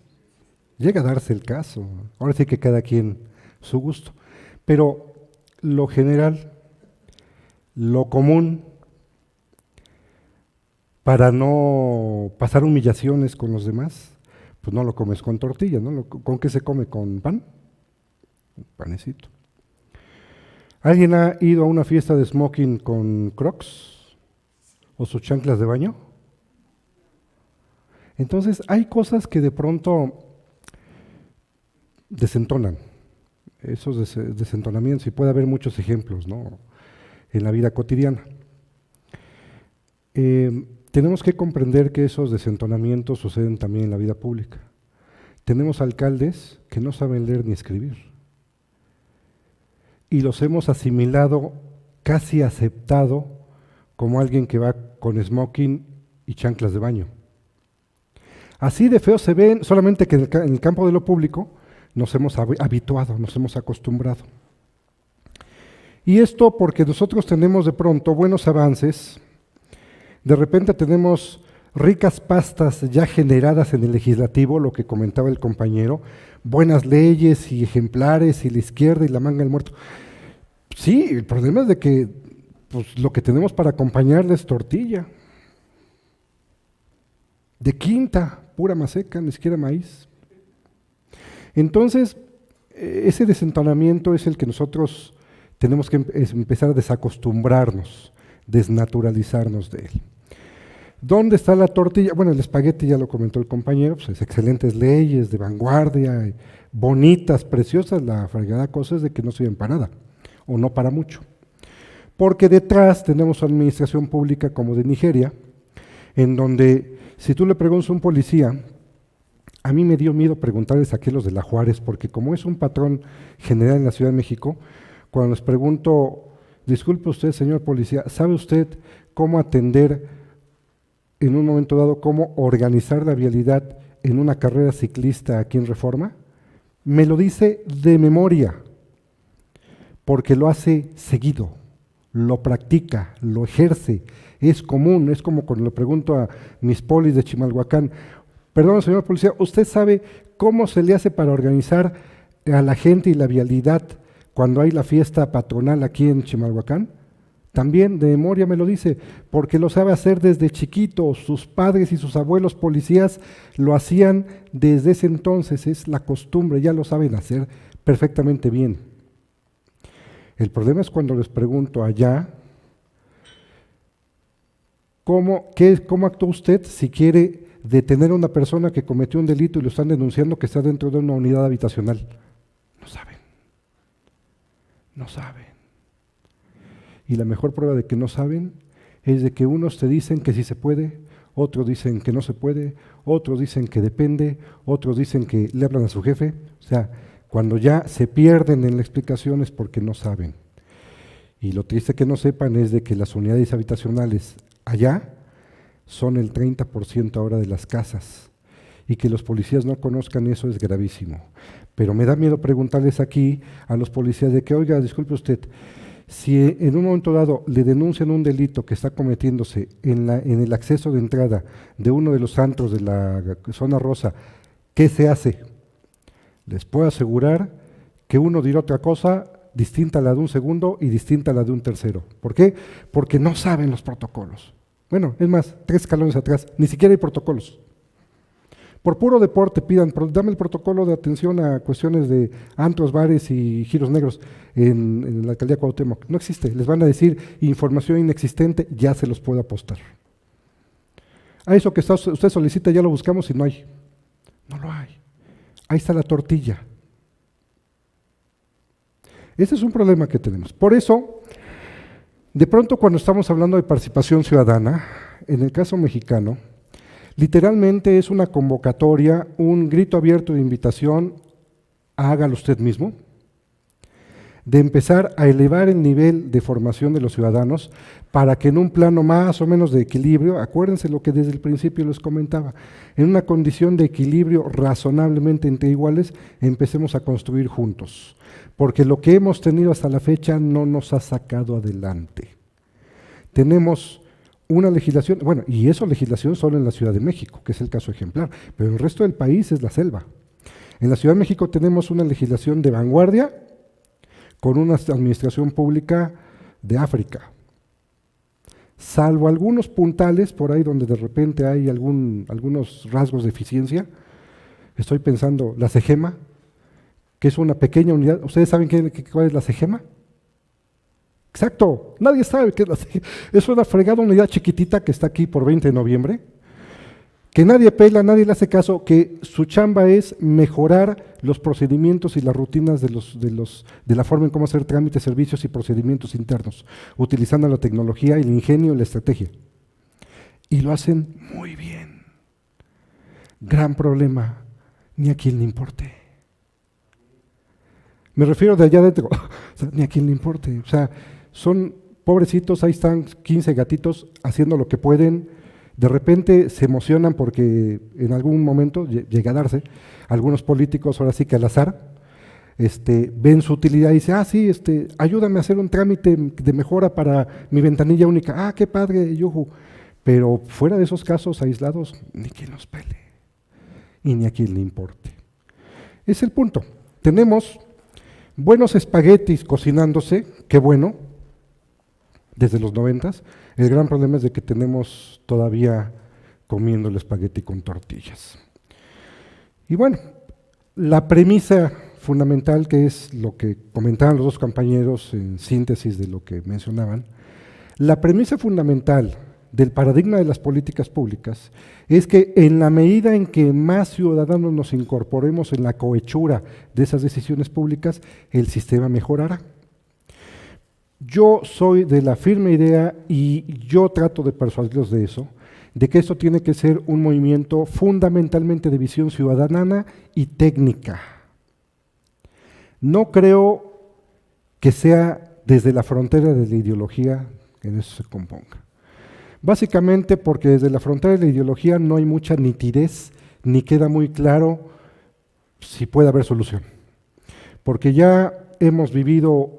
Llega a darse el caso. Ahora sí que cada quien su gusto. Pero lo general, lo común, para no pasar humillaciones con los demás, pues no lo comes con tortilla, ¿no? ¿Con qué se come? ¿Con pan? Un panecito. ¿Alguien ha ido a una fiesta de smoking con Crocs o sus chanclas de baño? Entonces, hay cosas que de pronto desentonan, esos desentonamientos, y puede haber muchos ejemplos, ¿no?, en la vida cotidiana. Tenemos que comprender que esos desentonamientos suceden también en la vida pública. Tenemos alcaldes que no saben leer ni escribir, y los hemos asimilado, casi aceptado, como alguien que va con smoking y chanclas de baño. Así de feo se ven, solamente que en el campo de lo público nos hemos habituado, nos hemos acostumbrado. Y esto porque nosotros tenemos de pronto buenos avances, de repente tenemos ricas pastas ya generadas en el legislativo, lo que comentaba el compañero, buenas leyes y ejemplares y la izquierda y la manga del muerto. Sí, el problema es de que pues, lo que tenemos para acompañarle es tortilla, de quinta, pura maseca, ni siquiera maíz. Entonces, ese desentonamiento es el que nosotros tenemos que empezar a desacostumbrarnos, desnaturalizarnos de él. ¿Dónde está la tortilla? Bueno, el espagueti ya lo comentó el compañero, pues es excelentes leyes de vanguardia, bonitas, preciosas, la fregada cosa es de que no sirven para nada, o no para mucho. Porque detrás tenemos una administración pública como de Nigeria, en donde si tú le preguntas a un policía, a mí me dio miedo preguntarles aquí los de la Juárez, porque como es un patrón general en la Ciudad de México, cuando les pregunto, disculpe usted, señor policía, ¿sabe usted cómo atender en un momento dado, cómo organizar la vialidad en una carrera ciclista aquí en Reforma? Me lo dice de memoria, porque lo hace seguido, lo practica, lo ejerce, es común, es como cuando le pregunto a mis polis de Chimalhuacán, perdón, señor policía, ¿usted sabe cómo se le hace para organizar a la gente y la vialidad cuando hay la fiesta patronal aquí en Chimalhuacán? También de memoria me lo dice, porque lo sabe hacer desde chiquito, sus padres y sus abuelos policías lo hacían desde ese entonces, es la costumbre, ya lo saben hacer perfectamente bien. El problema es cuando les pregunto allá, ¿cómo actuó usted si quiere detener a una persona que cometió un delito y lo están denunciando que está dentro de una unidad habitacional? No saben. Y la mejor prueba de que no saben es de que unos te dicen que sí se puede, otros dicen que no se puede, otros dicen que depende, otros dicen que le hablan a su jefe. O sea, cuando ya se pierden en la explicación es porque no saben. Y lo triste que no sepan es de que las unidades habitacionales allá son el 30% ahora de las casas, y que los policías no conozcan eso es gravísimo. Pero me da miedo preguntarles aquí a los policías de que, oiga, disculpe usted, si en un momento dado le denuncian un delito que está cometiéndose en el acceso de entrada de uno de los antros de la zona rosa, ¿qué se hace? Les puedo asegurar que uno dirá otra cosa distinta a la de un segundo y distinta a la de un tercero. ¿Por qué? Porque no saben los protocolos. Bueno, es más, 3 escalones atrás, ni siquiera hay protocolos. Por puro deporte pidan, dame el protocolo de atención a cuestiones de antros, bares y giros negros en la alcaldía Cuauhtémoc. No existe, les van a decir información inexistente, ya se los puedo apostar. A eso que usted solicita ya lo buscamos y no hay. No lo hay. Ahí está la tortilla. Ese es un problema que tenemos. Por eso, de pronto cuando estamos hablando de participación ciudadana, en el caso mexicano, literalmente es una convocatoria, un grito abierto de invitación a hágalo usted mismo, de empezar a elevar el nivel de formación de los ciudadanos para que en un plano más o menos de equilibrio, acuérdense lo que desde el principio les comentaba, en una condición de equilibrio razonablemente entre iguales, empecemos a construir juntos, porque lo que hemos tenido hasta la fecha no nos ha sacado adelante. Tenemos una legislación, bueno, y eso legislación solo en la Ciudad de México, que es el caso ejemplar, pero el resto del país es la selva. En la Ciudad de México tenemos una legislación de vanguardia con una administración pública de África. Salvo algunos puntales por ahí donde de repente hay algunos rasgos de eficiencia, estoy pensando la CEGEMA, que es una pequeña unidad. ¿Ustedes saben cuál es la CEGEMA? Exacto, nadie sabe qué es la CEGEMA. Es una fregada unidad chiquitita que está aquí por 20 de noviembre, que nadie pela, nadie le hace caso, que su chamba es mejorar los procedimientos y las rutinas de la forma en cómo hacer trámites, servicios y procedimientos internos, utilizando la tecnología, el ingenio y la estrategia. Y lo hacen muy bien. Gran problema, ni a quien le importe. Me refiero de allá adentro, o sea, ni a quien le importe. O sea, son pobrecitos, ahí están 15 gatitos haciendo lo que pueden. De repente se emocionan porque en algún momento llega a darse, algunos políticos ahora sí que al azar, ven su utilidad y dicen, sí, ayúdame a hacer un trámite de mejora para mi ventanilla única, qué padre, yuju. Pero fuera de esos casos aislados, ni quien los pele y ni a quien le importe. Es el punto. Tenemos buenos espaguetis cocinándose, qué bueno, desde los 90s. El gran problema es de que tenemos todavía comiendo el espagueti con tortillas. Y bueno, la premisa fundamental, que es lo que comentaban los dos compañeros en síntesis de lo que mencionaban, la premisa fundamental del paradigma de las políticas públicas es que en la medida en que más ciudadanos nos incorporemos en la cohechura de esas decisiones públicas, el sistema mejorará. Yo soy de la firme idea, y yo trato de persuadirlos de eso, de que esto tiene que ser un movimiento fundamentalmente de visión ciudadana y técnica. No creo que sea desde la frontera de la ideología que en eso se componga. Básicamente porque desde la frontera de la ideología no hay mucha nitidez, ni queda muy claro si puede haber solución. Porque ya hemos vivido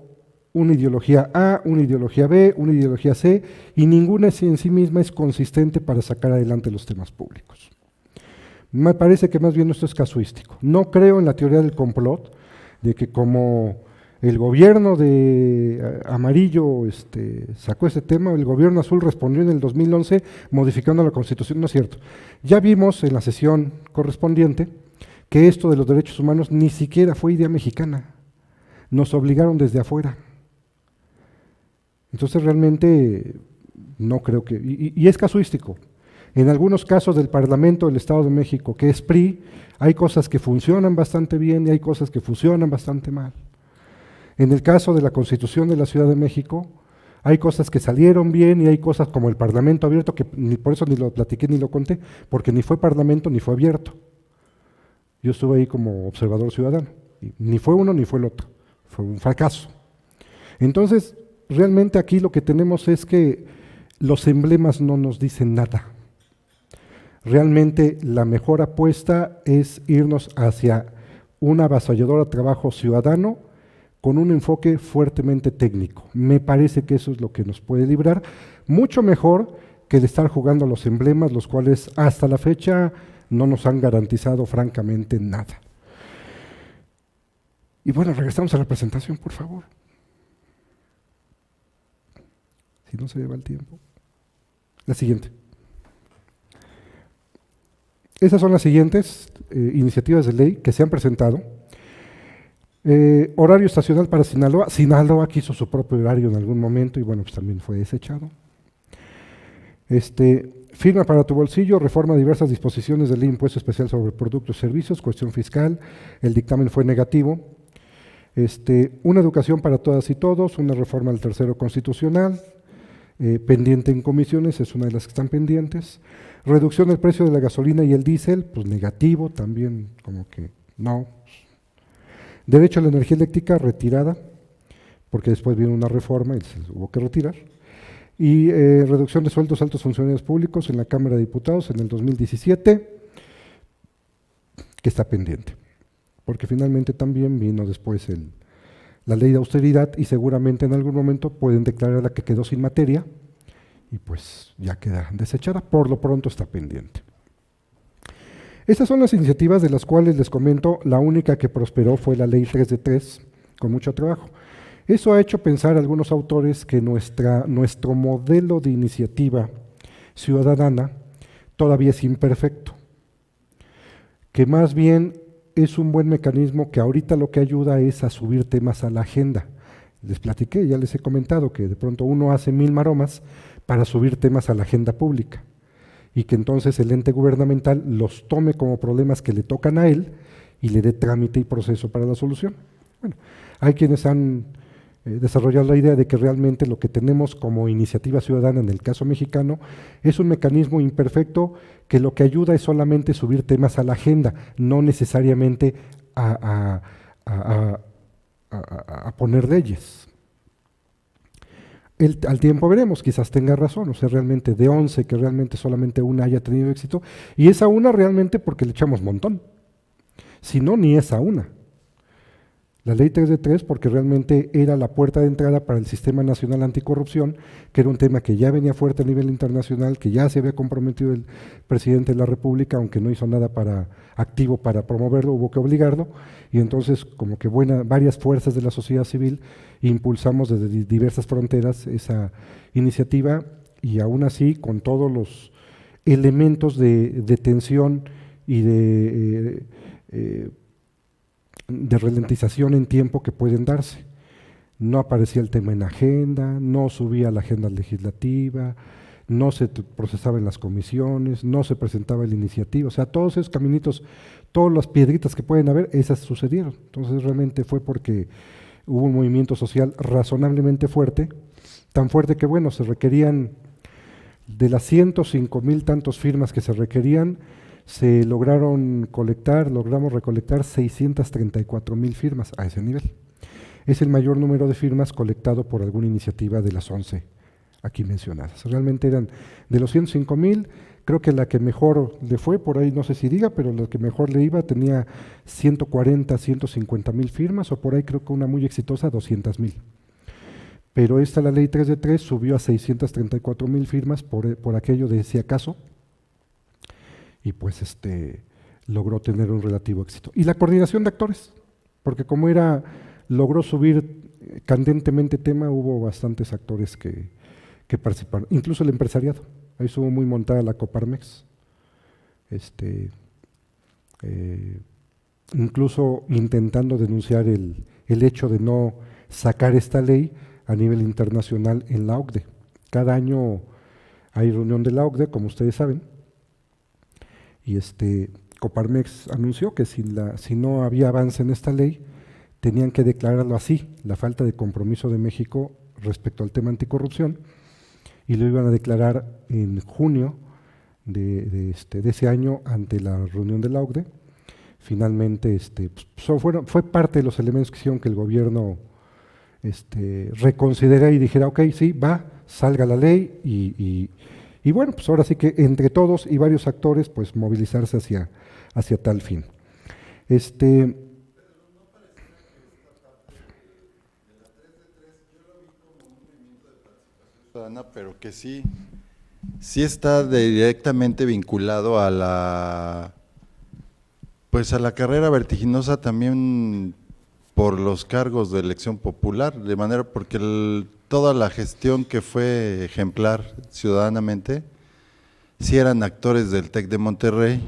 una ideología A, una ideología B, una ideología C, y ninguna en sí misma es consistente para sacar adelante los temas públicos. Me parece que más bien esto es casuístico. No creo en la teoría del complot, de que como el gobierno de amarillo sacó ese tema, el gobierno azul respondió en el 2011 modificando la Constitución. No es cierto. Ya vimos en la sesión correspondiente que esto de los derechos humanos ni siquiera fue idea mexicana. Nos obligaron desde afuera. Entonces realmente no creo que… Y es casuístico. En algunos casos del Parlamento del Estado de México, que es PRI, hay cosas que funcionan bastante bien y hay cosas que funcionan bastante mal. En el caso de la Constitución de la Ciudad de México, hay cosas que salieron bien y hay cosas como el Parlamento abierto, que por eso ni lo platiqué ni lo conté, porque ni fue Parlamento ni fue abierto. Yo estuve ahí como observador ciudadano, y ni fue uno ni fue el otro, fue un fracaso. Entonces, realmente aquí lo que tenemos es que los emblemas no nos dicen nada. Realmente la mejor apuesta es irnos hacia un avasallador trabajo ciudadano con un enfoque fuertemente técnico. Me parece que eso es lo que nos puede librar, mucho mejor que el estar jugando a los emblemas, los cuales hasta la fecha no nos han garantizado francamente nada. Y bueno, regresamos a la presentación, por favor. Si no se lleva el tiempo. La siguiente. Esas son las siguientes iniciativas de ley que se han presentado. Horario estacional para Sinaloa. Sinaloa quiso su propio horario en algún momento y bueno, pues también fue desechado. Firma para tu bolsillo, reforma de diversas disposiciones del impuesto especial sobre productos y servicios, cuestión fiscal. El dictamen fue negativo. Una educación para todas y todos, una reforma del tercero constitucional, pendiente en comisiones, es una de las que están pendientes. Reducción del precio de la gasolina y el diésel, pues negativo también, como que no. Derecho a la energía eléctrica, retirada, porque después vino una reforma y se hubo que retirar. Y reducción de sueldos a altos funcionarios públicos en la Cámara de Diputados en el 2017, que está pendiente, porque finalmente también vino después la ley de austeridad y seguramente en algún momento pueden declarar la que quedó sin materia y pues ya queda desechada, por lo pronto está pendiente. Estas son las iniciativas de las cuales les comento, la única que prosperó fue la ley 3 de 3, con mucho trabajo. Eso ha hecho pensar a algunos autores que nuestro modelo de iniciativa ciudadana todavía es imperfecto, que más bien es un buen mecanismo que ahorita lo que ayuda es a subir temas a la agenda. Les platiqué, ya les he comentado que de pronto uno hace 1000 maromas para subir temas a la agenda pública y que entonces el ente gubernamental los tome como problemas que le tocan a él y le dé trámite y proceso para la solución. Bueno, hay quienes han desarrollado la idea de que realmente lo que tenemos como iniciativa ciudadana en el caso mexicano es un mecanismo imperfecto que lo que ayuda es solamente subir temas a la agenda, no necesariamente a poner leyes. Al tiempo veremos, quizás tenga razón, o sea, realmente de 11 que realmente solamente una haya tenido éxito, y esa una realmente porque le echamos montón, si no, ni esa una. La ley 3 de 3 porque realmente era la puerta de entrada para el Sistema Nacional Anticorrupción, que era un tema que ya venía fuerte a nivel internacional, que ya se había comprometido el presidente de la República, aunque no hizo nada activo para promoverlo, hubo que obligarlo, y entonces como que varias fuerzas de la sociedad civil impulsamos desde diversas fronteras esa iniciativa, y aún así con todos los elementos de tensión y de ralentización en tiempo que pueden darse. No aparecía el tema en agenda, no subía a la agenda legislativa, no se procesaba en las comisiones, no se presentaba la iniciativa, o sea, todos esos caminitos, todas las piedritas que pueden haber, esas sucedieron. Entonces realmente fue porque hubo un movimiento social razonablemente fuerte, tan fuerte que bueno, se requerían, de las 105,000 tantos firmas que se requerían, se logramos recolectar 634,000 firmas a ese nivel. Es el mayor número de firmas colectado por alguna iniciativa de las 11 aquí mencionadas. Realmente eran de los 105,000, creo que la que mejor le fue, por ahí no sé si diga, pero la que mejor le iba tenía 140, 150,000 firmas, o por ahí creo que una muy exitosa, 200,000. Pero la ley 3 de 3 subió a 634,000 firmas por aquello de si acaso, y pues logró tener un relativo éxito. Y la coordinación de actores, porque como logró subir candentemente tema, hubo bastantes actores que participaron, incluso el empresariado, ahí estuvo muy montada la Coparmex, incluso intentando denunciar el hecho de no sacar esta ley a nivel internacional en la OCDE. Cada año hay reunión de la OCDE, como ustedes saben, y Coparmex anunció que si no había avance en esta ley, tenían que declararlo así, la falta de compromiso de México respecto al tema anticorrupción, y lo iban a declarar en junio de ese año ante la reunión de la OCDE. Finalmente fue parte de los elementos que hicieron que el gobierno reconsiderara y dijera, ok, sí, salga la ley, y bueno, pues ahora sí que entre todos y varios actores, pues movilizarse hacia tal fin. Pero que sí está directamente vinculado a la carrera vertiginosa también por los cargos de elección popular, de manera porque toda la gestión que fue ejemplar ciudadanamente, sí eran actores del TEC de Monterrey,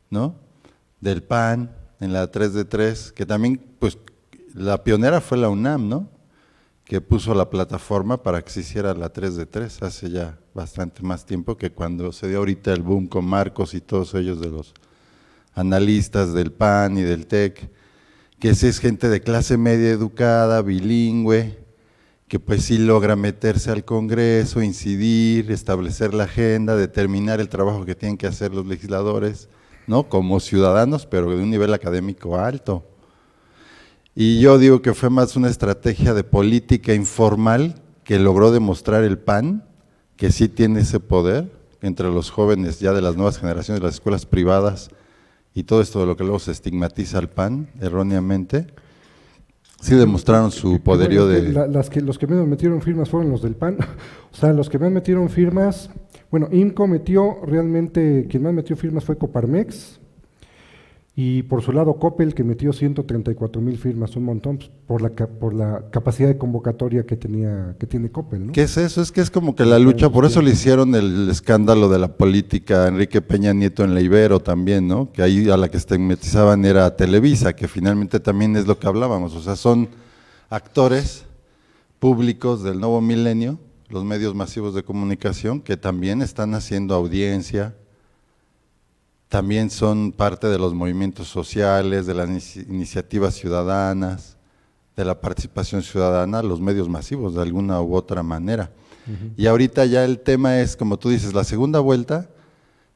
¿no? Del PAN, en la 3 de 3, que también, pues, la pionera fue la UNAM, ¿no? Que puso la plataforma para que se hiciera la 3 de 3, hace ya bastante más tiempo que cuando se dio ahorita el boom con Marcos y todos ellos de los analistas del PAN y del TEC, que sí es gente de clase media educada, bilingüe, que pues sí logra meterse al Congreso, incidir, establecer la agenda, determinar el trabajo que tienen que hacer los legisladores, ¿no? Como ciudadanos, pero de un nivel académico alto. Y yo digo que fue más una estrategia de política informal que logró demostrar el PAN, que sí tiene ese poder entre los jóvenes ya de las nuevas generaciones de las escuelas privadas y todo esto de lo que luego se estigmatiza al PAN erróneamente. Sí demostraron su poderío de… Los que menos metieron firmas fueron los del PAN. O sea, los que más metieron firmas, bueno, IMCO metió realmente, quien más metió firmas fue Coparmex, y por su lado Coppel, que metió 134,000 firmas, un montón, pues, por la capacidad de convocatoria que tiene Coppel, ¿no? ¿Qué es eso? Es que es como que la lucha, por eso le hicieron el escándalo de la política a Enrique Peña Nieto en la Ibero también, ¿no? Que ahí a la que estigmatizaban era Televisa, que finalmente también es lo que hablábamos, o sea, son actores públicos del nuevo milenio, los medios masivos de comunicación, que también están haciendo audiencia, también son parte de los movimientos sociales, de las iniciativas ciudadanas, de la participación ciudadana, los medios masivos de alguna u otra manera. Y ahorita ya el tema es, como tú dices, la segunda vuelta,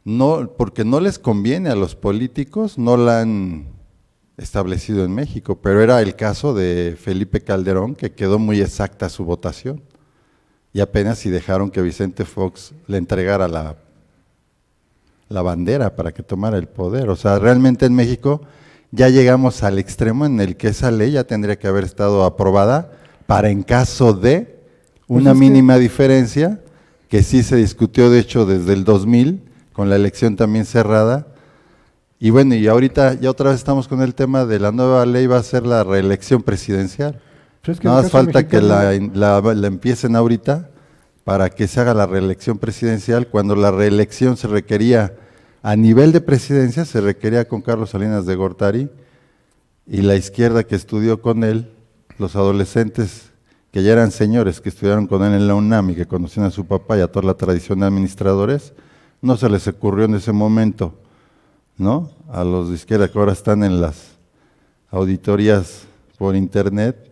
no, porque no les conviene a los políticos, no la han establecido en México, pero era el caso de Felipe Calderón, que quedó muy exacta su votación, y apenas si dejaron que Vicente Fox le entregara la bandera para que tomara el poder. O sea, realmente en México ya llegamos al extremo en el que esa ley ya tendría que haber estado aprobada para, en caso de una mínima diferencia, que sí se discutió de hecho desde el 2000, con la elección también cerrada. Y bueno, y ahorita ya otra vez estamos con el tema de la nueva ley, va a ser la reelección presidencial. Nada más falta que la empiecen ahorita para que se haga la reelección presidencial, cuando la reelección se requería a nivel de presidencia, se requería con Carlos Salinas de Gortari, y la izquierda que estudió con él, los adolescentes que ya eran señores, que estudiaron con él en la UNAM y que conocían a su papá y a toda la tradición de administradores, no se les ocurrió en ese momento, ¿no? A los de izquierda que ahora están en las auditorías por internet,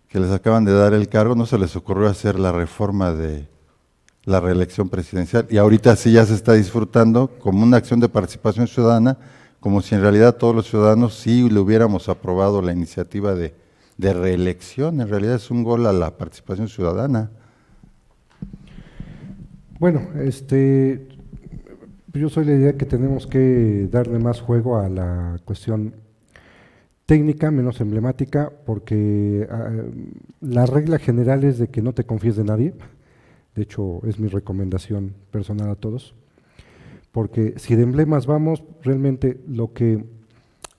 que les acaban de dar el cargo, no se les ocurrió hacer la reforma de la reelección presidencial, y ahorita sí ya se está disfrutando como una acción de participación ciudadana, como si en realidad todos los ciudadanos sí le hubiéramos aprobado la iniciativa de reelección. En realidad es un gol a la participación ciudadana. Bueno, yo soy la idea que tenemos que darle más juego a la cuestión técnica, menos emblemática, porque la regla general es de que no te confíes de nadie. De hecho, es mi recomendación personal a todos, porque si de emblemas vamos, realmente lo que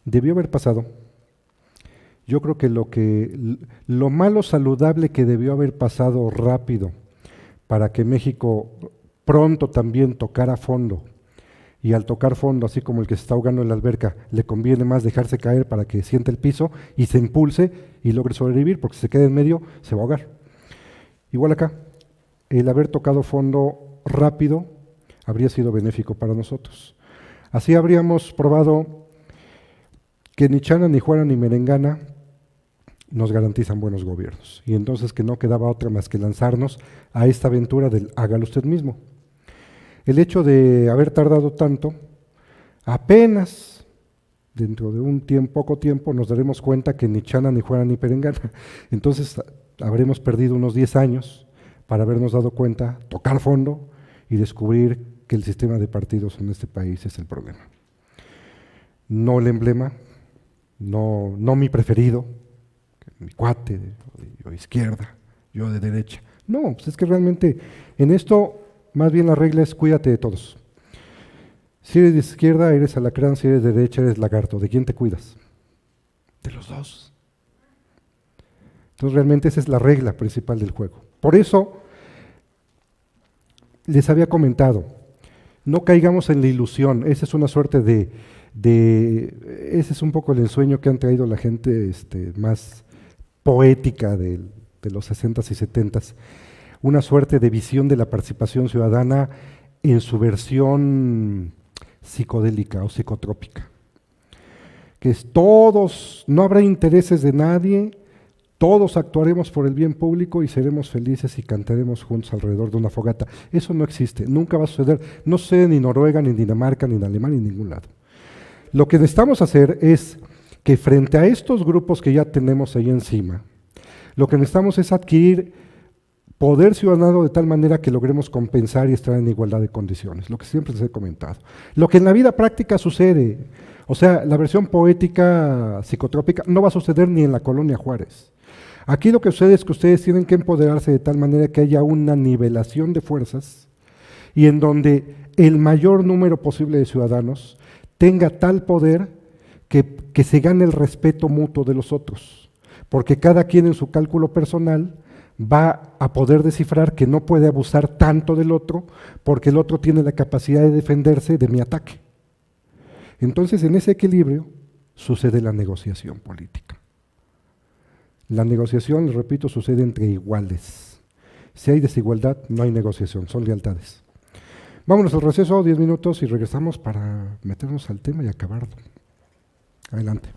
debió haber pasado, yo creo que lo malo saludable que debió haber pasado rápido para que México pronto también tocara fondo, y al tocar fondo, así como el que se está ahogando en la alberca, le conviene más dejarse caer para que sienta el piso y se impulse y logre sobrevivir, porque si se queda en medio se va a ahogar. Igual acá, el haber tocado fondo rápido habría sido benéfico para nosotros. Así habríamos probado que ni Chana, ni Juana, ni Merengana nos garantizan buenos gobiernos, y entonces que no quedaba otra más que lanzarnos a esta aventura del hágalo usted mismo. El hecho de haber tardado tanto, apenas dentro de un poco tiempo nos daremos cuenta que ni Chana, ni Juana, ni Merengana. Entonces habremos perdido unos 10 años para habernos dado cuenta, tocar fondo y descubrir que el sistema de partidos en este país es el problema. No el emblema, no mi preferido, mi cuate, yo de izquierda, yo de derecha. No, pues es que realmente en esto más bien la regla es cuídate de todos. Si eres de izquierda, eres alacrán; si eres de derecha, eres lagarto. ¿De quién te cuidas? De los dos. Entonces realmente esa es la regla principal del juego. Por eso les había comentado, no caigamos en la ilusión. Esa es una suerte ese es un poco el ensueño que han traído la gente más poética de los 60s y 70s, una suerte de visión de la participación ciudadana en su versión psicodélica o psicotrópica, que es todos, no habrá intereses de nadie, todos actuaremos por el bien público y seremos felices y cantaremos juntos alrededor de una fogata. Eso no existe, nunca va a suceder, no sucede ni en Noruega, ni en Dinamarca, ni en Alemania, ni en ningún lado. Lo que necesitamos hacer es que frente a estos grupos que ya tenemos ahí encima, lo que necesitamos es adquirir poder ciudadano de tal manera que logremos compensar y estar en igualdad de condiciones, lo que siempre les he comentado. Lo que en la vida práctica sucede, o sea, la versión poética psicotrópica no va a suceder ni en la colonia Juárez. Aquí lo que sucede es que ustedes tienen que empoderarse de tal manera que haya una nivelación de fuerzas y en donde el mayor número posible de ciudadanos tenga tal poder que se gane el respeto mutuo de los otros, porque cada quien en su cálculo personal va a poder descifrar que no puede abusar tanto del otro porque el otro tiene la capacidad de defenderse de mi ataque. Entonces, en ese equilibrio sucede la negociación política. La negociación, les repito, sucede entre iguales. Si hay desigualdad, no hay negociación, son lealtades. Vámonos al receso, 10 minutos y regresamos para meternos al tema y acabarlo. Adelante.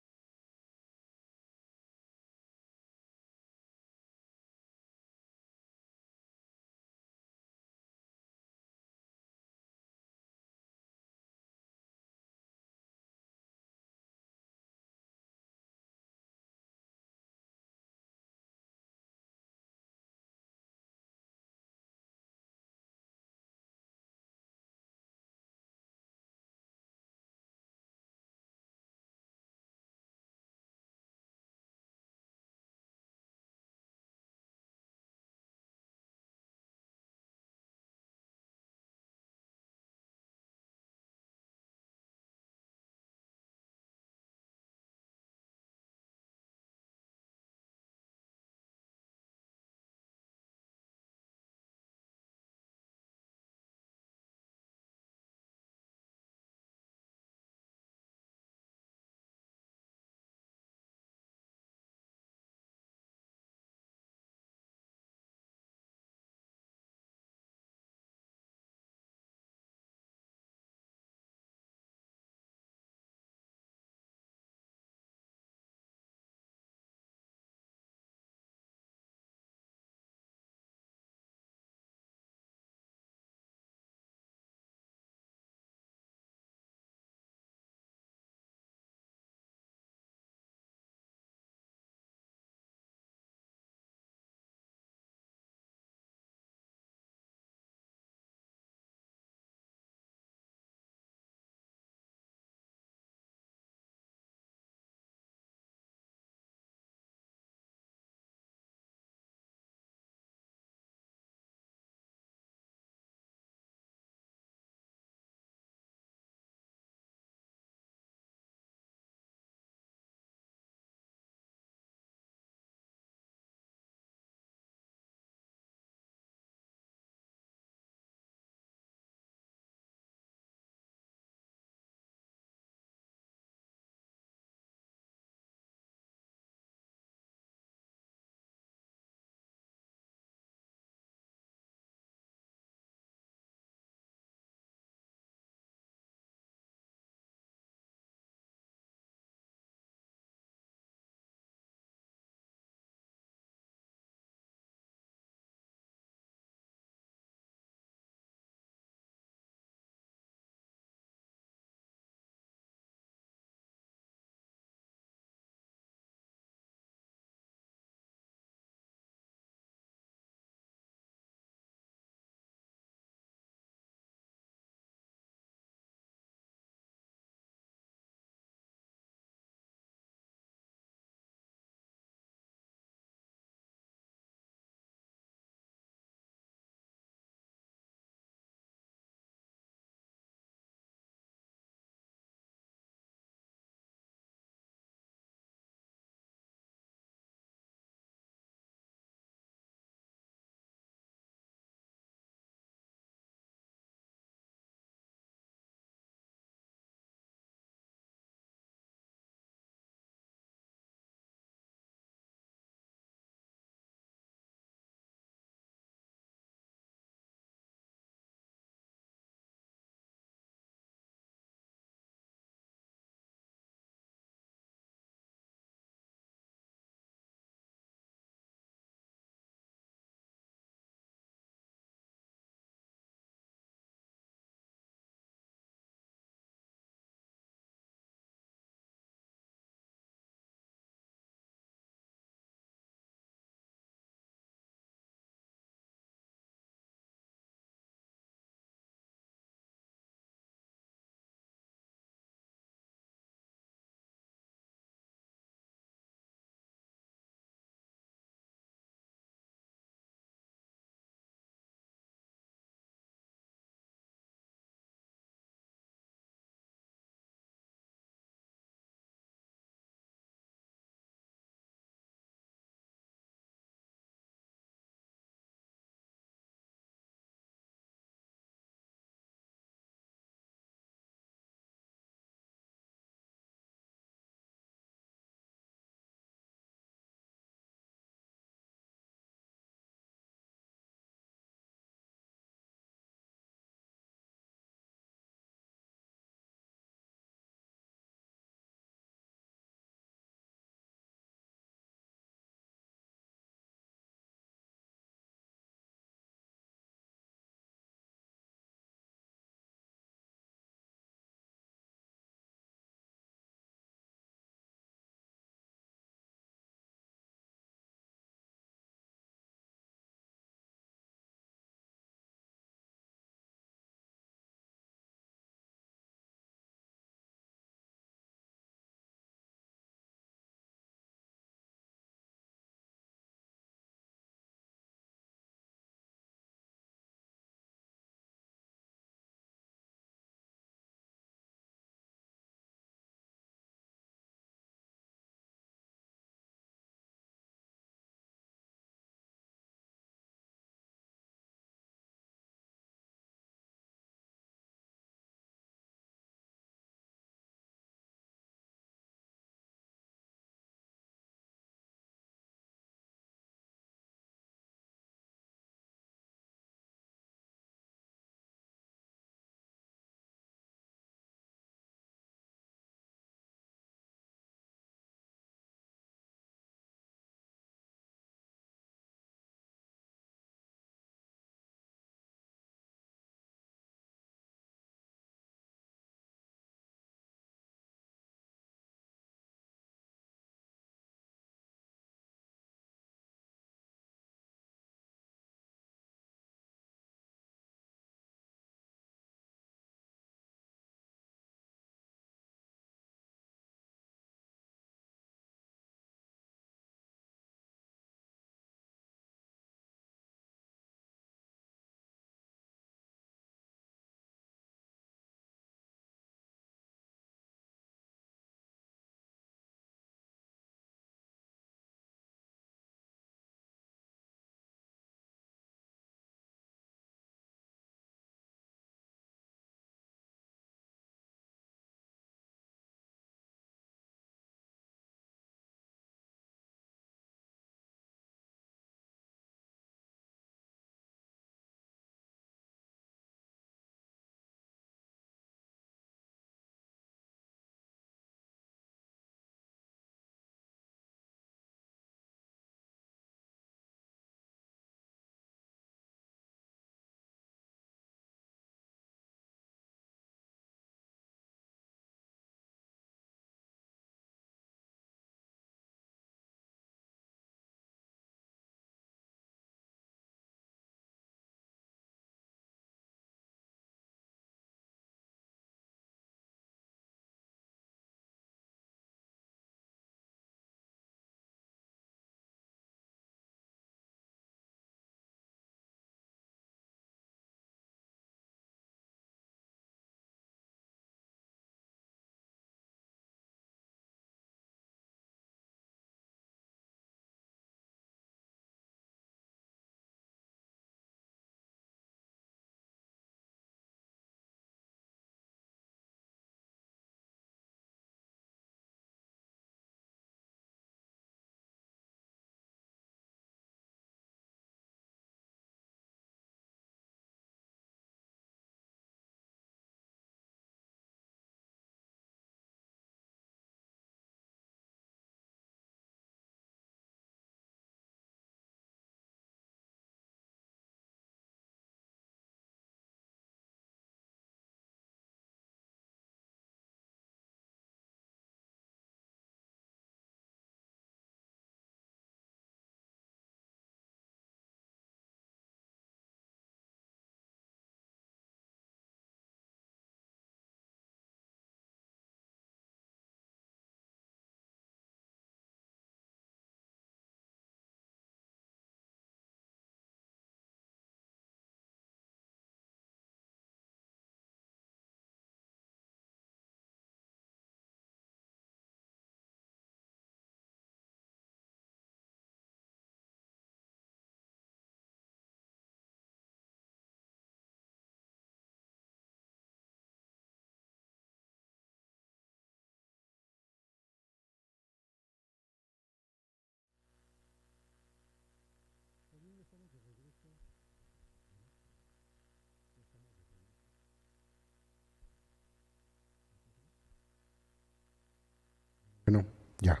Ya.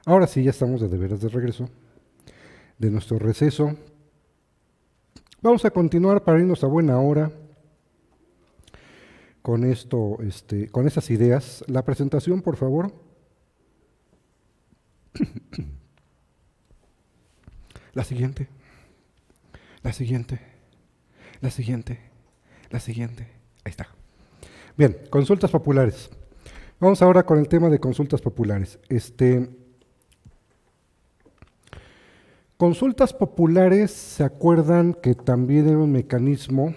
Ahora sí, ya estamos de veras de regreso de nuestro receso. Vamos a continuar para irnos a buena hora con esto, con esas ideas. La presentación, por favor. La siguiente. La siguiente. La siguiente. La siguiente. Ahí está. Bien, consultas populares. Vamos ahora con el tema de consultas populares. Consultas populares, ¿se acuerdan que también era un mecanismo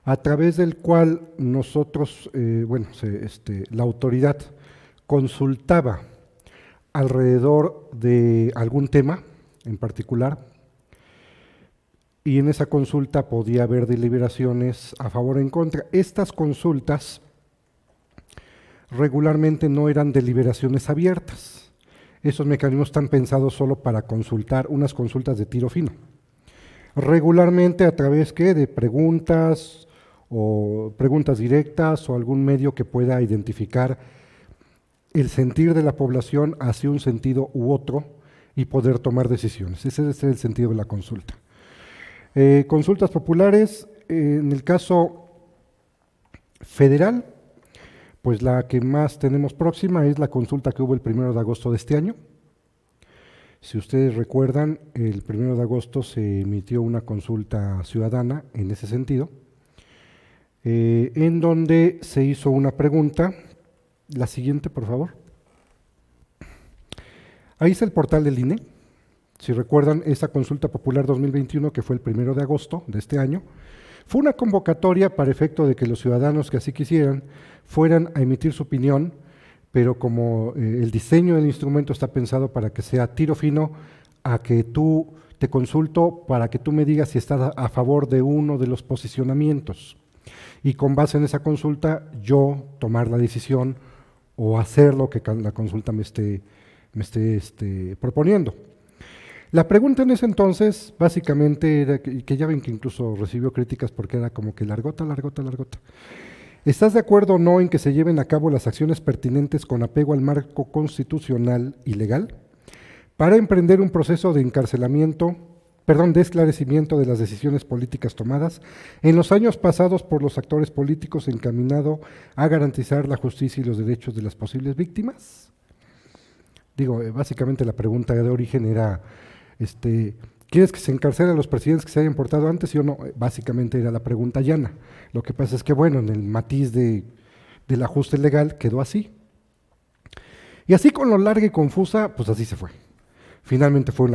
a través del cual nosotros, la autoridad consultaba alrededor de algún tema en particular, y en esa consulta podía haber deliberaciones a favor o en contra? Estas consultas regularmente no eran deliberaciones abiertas. Esos mecanismos están pensados solo para consultar, unas consultas de tiro fino. Regularmente a través de preguntas o preguntas directas o algún medio que pueda identificar el sentir de la población hacia un sentido u otro y poder tomar decisiones. Ese es el sentido de la consulta. Consultas populares, en el caso federal, pues la que más tenemos próxima es la consulta que hubo el 1 de agosto de este año. Si ustedes recuerdan, el 1 de agosto se emitió una consulta ciudadana en ese sentido, en donde se hizo una pregunta. La siguiente, por favor. Ahí está el portal del INE. Si recuerdan, esa consulta popular 2021, que fue el 1 de agosto de este año, fue una convocatoria para efecto de que los ciudadanos que así quisieran fueran a emitir su opinión, pero como el diseño del instrumento está pensado para que sea tiro fino, a que tú te consulto para que tú me digas si estás a favor de uno de los posicionamientos. Y con base en esa consulta, yo tomar la decisión o hacer lo que la consulta me esté proponiendo. La pregunta en ese entonces, básicamente, era que ya ven que incluso recibió críticas porque era como que largota. ¿Estás de acuerdo o no en que se lleven a cabo las acciones pertinentes con apego al marco constitucional y legal para emprender un proceso de de esclarecimiento de las decisiones políticas tomadas en los años pasados por los actores políticos encaminado a garantizar la justicia y los derechos de las posibles víctimas? Digo, básicamente la pregunta de origen era, ¿quieres que se encarcelen a los presidentes que se hayan portado antes, sí o no? Básicamente era la pregunta llana. Lo que pasa es que, bueno, en el matiz del ajuste legal quedó así. Y así con lo larga y confusa, pues así se fue. Finalmente fue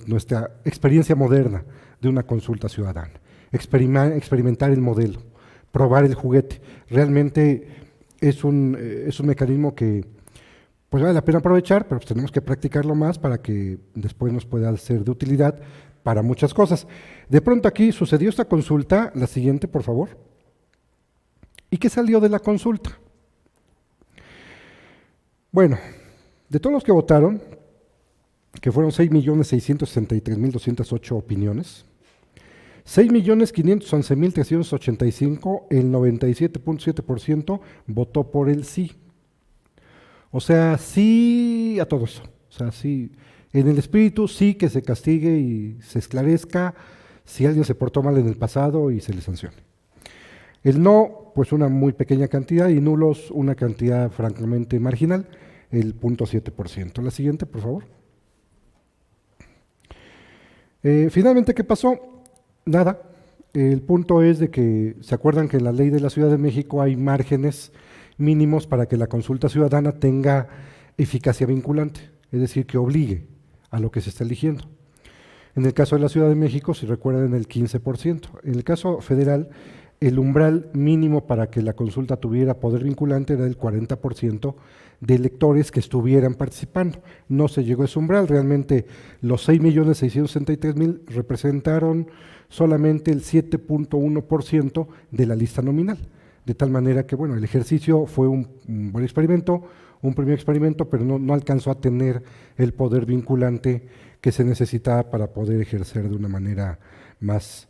nuestra experiencia moderna de una consulta ciudadana. Experimentar el modelo, probar el juguete. Realmente es un mecanismo que pues vale la pena aprovechar, pero pues tenemos que practicarlo más para que después nos pueda ser de utilidad para muchas cosas. De pronto aquí sucedió esta consulta, la siguiente, por favor. ¿Y qué salió de la consulta? Bueno, de todos los que votaron, que fueron 6.663.208 opiniones, 6.511.385, el 97.7% votó por el sí. O sea, sí a todo eso. O sea, sí, en el espíritu sí que se castigue y se esclarezca si alguien se portó mal en el pasado y se le sancione. El no, pues una muy pequeña cantidad, y nulos una cantidad francamente marginal, el 0.7%. La siguiente, por favor. Finalmente, ¿qué pasó? Nada. El punto es de que, ¿se acuerdan que en la ley de la Ciudad de México hay márgenes mínimos para que la consulta ciudadana tenga eficacia vinculante? Es decir, que obligue a lo que se está eligiendo. En el caso de la Ciudad de México, si recuerdan, el 15%. En el caso federal, el umbral mínimo para que la consulta tuviera poder vinculante era el 40% de electores que estuvieran participando. No se llegó a ese umbral, realmente los 6.663.000 representaron solamente el 7.1% de la lista nominal. De tal manera que, bueno, el ejercicio fue un buen experimento, un primer experimento, pero no alcanzó a tener el poder vinculante que se necesitaba para poder ejercer de una manera más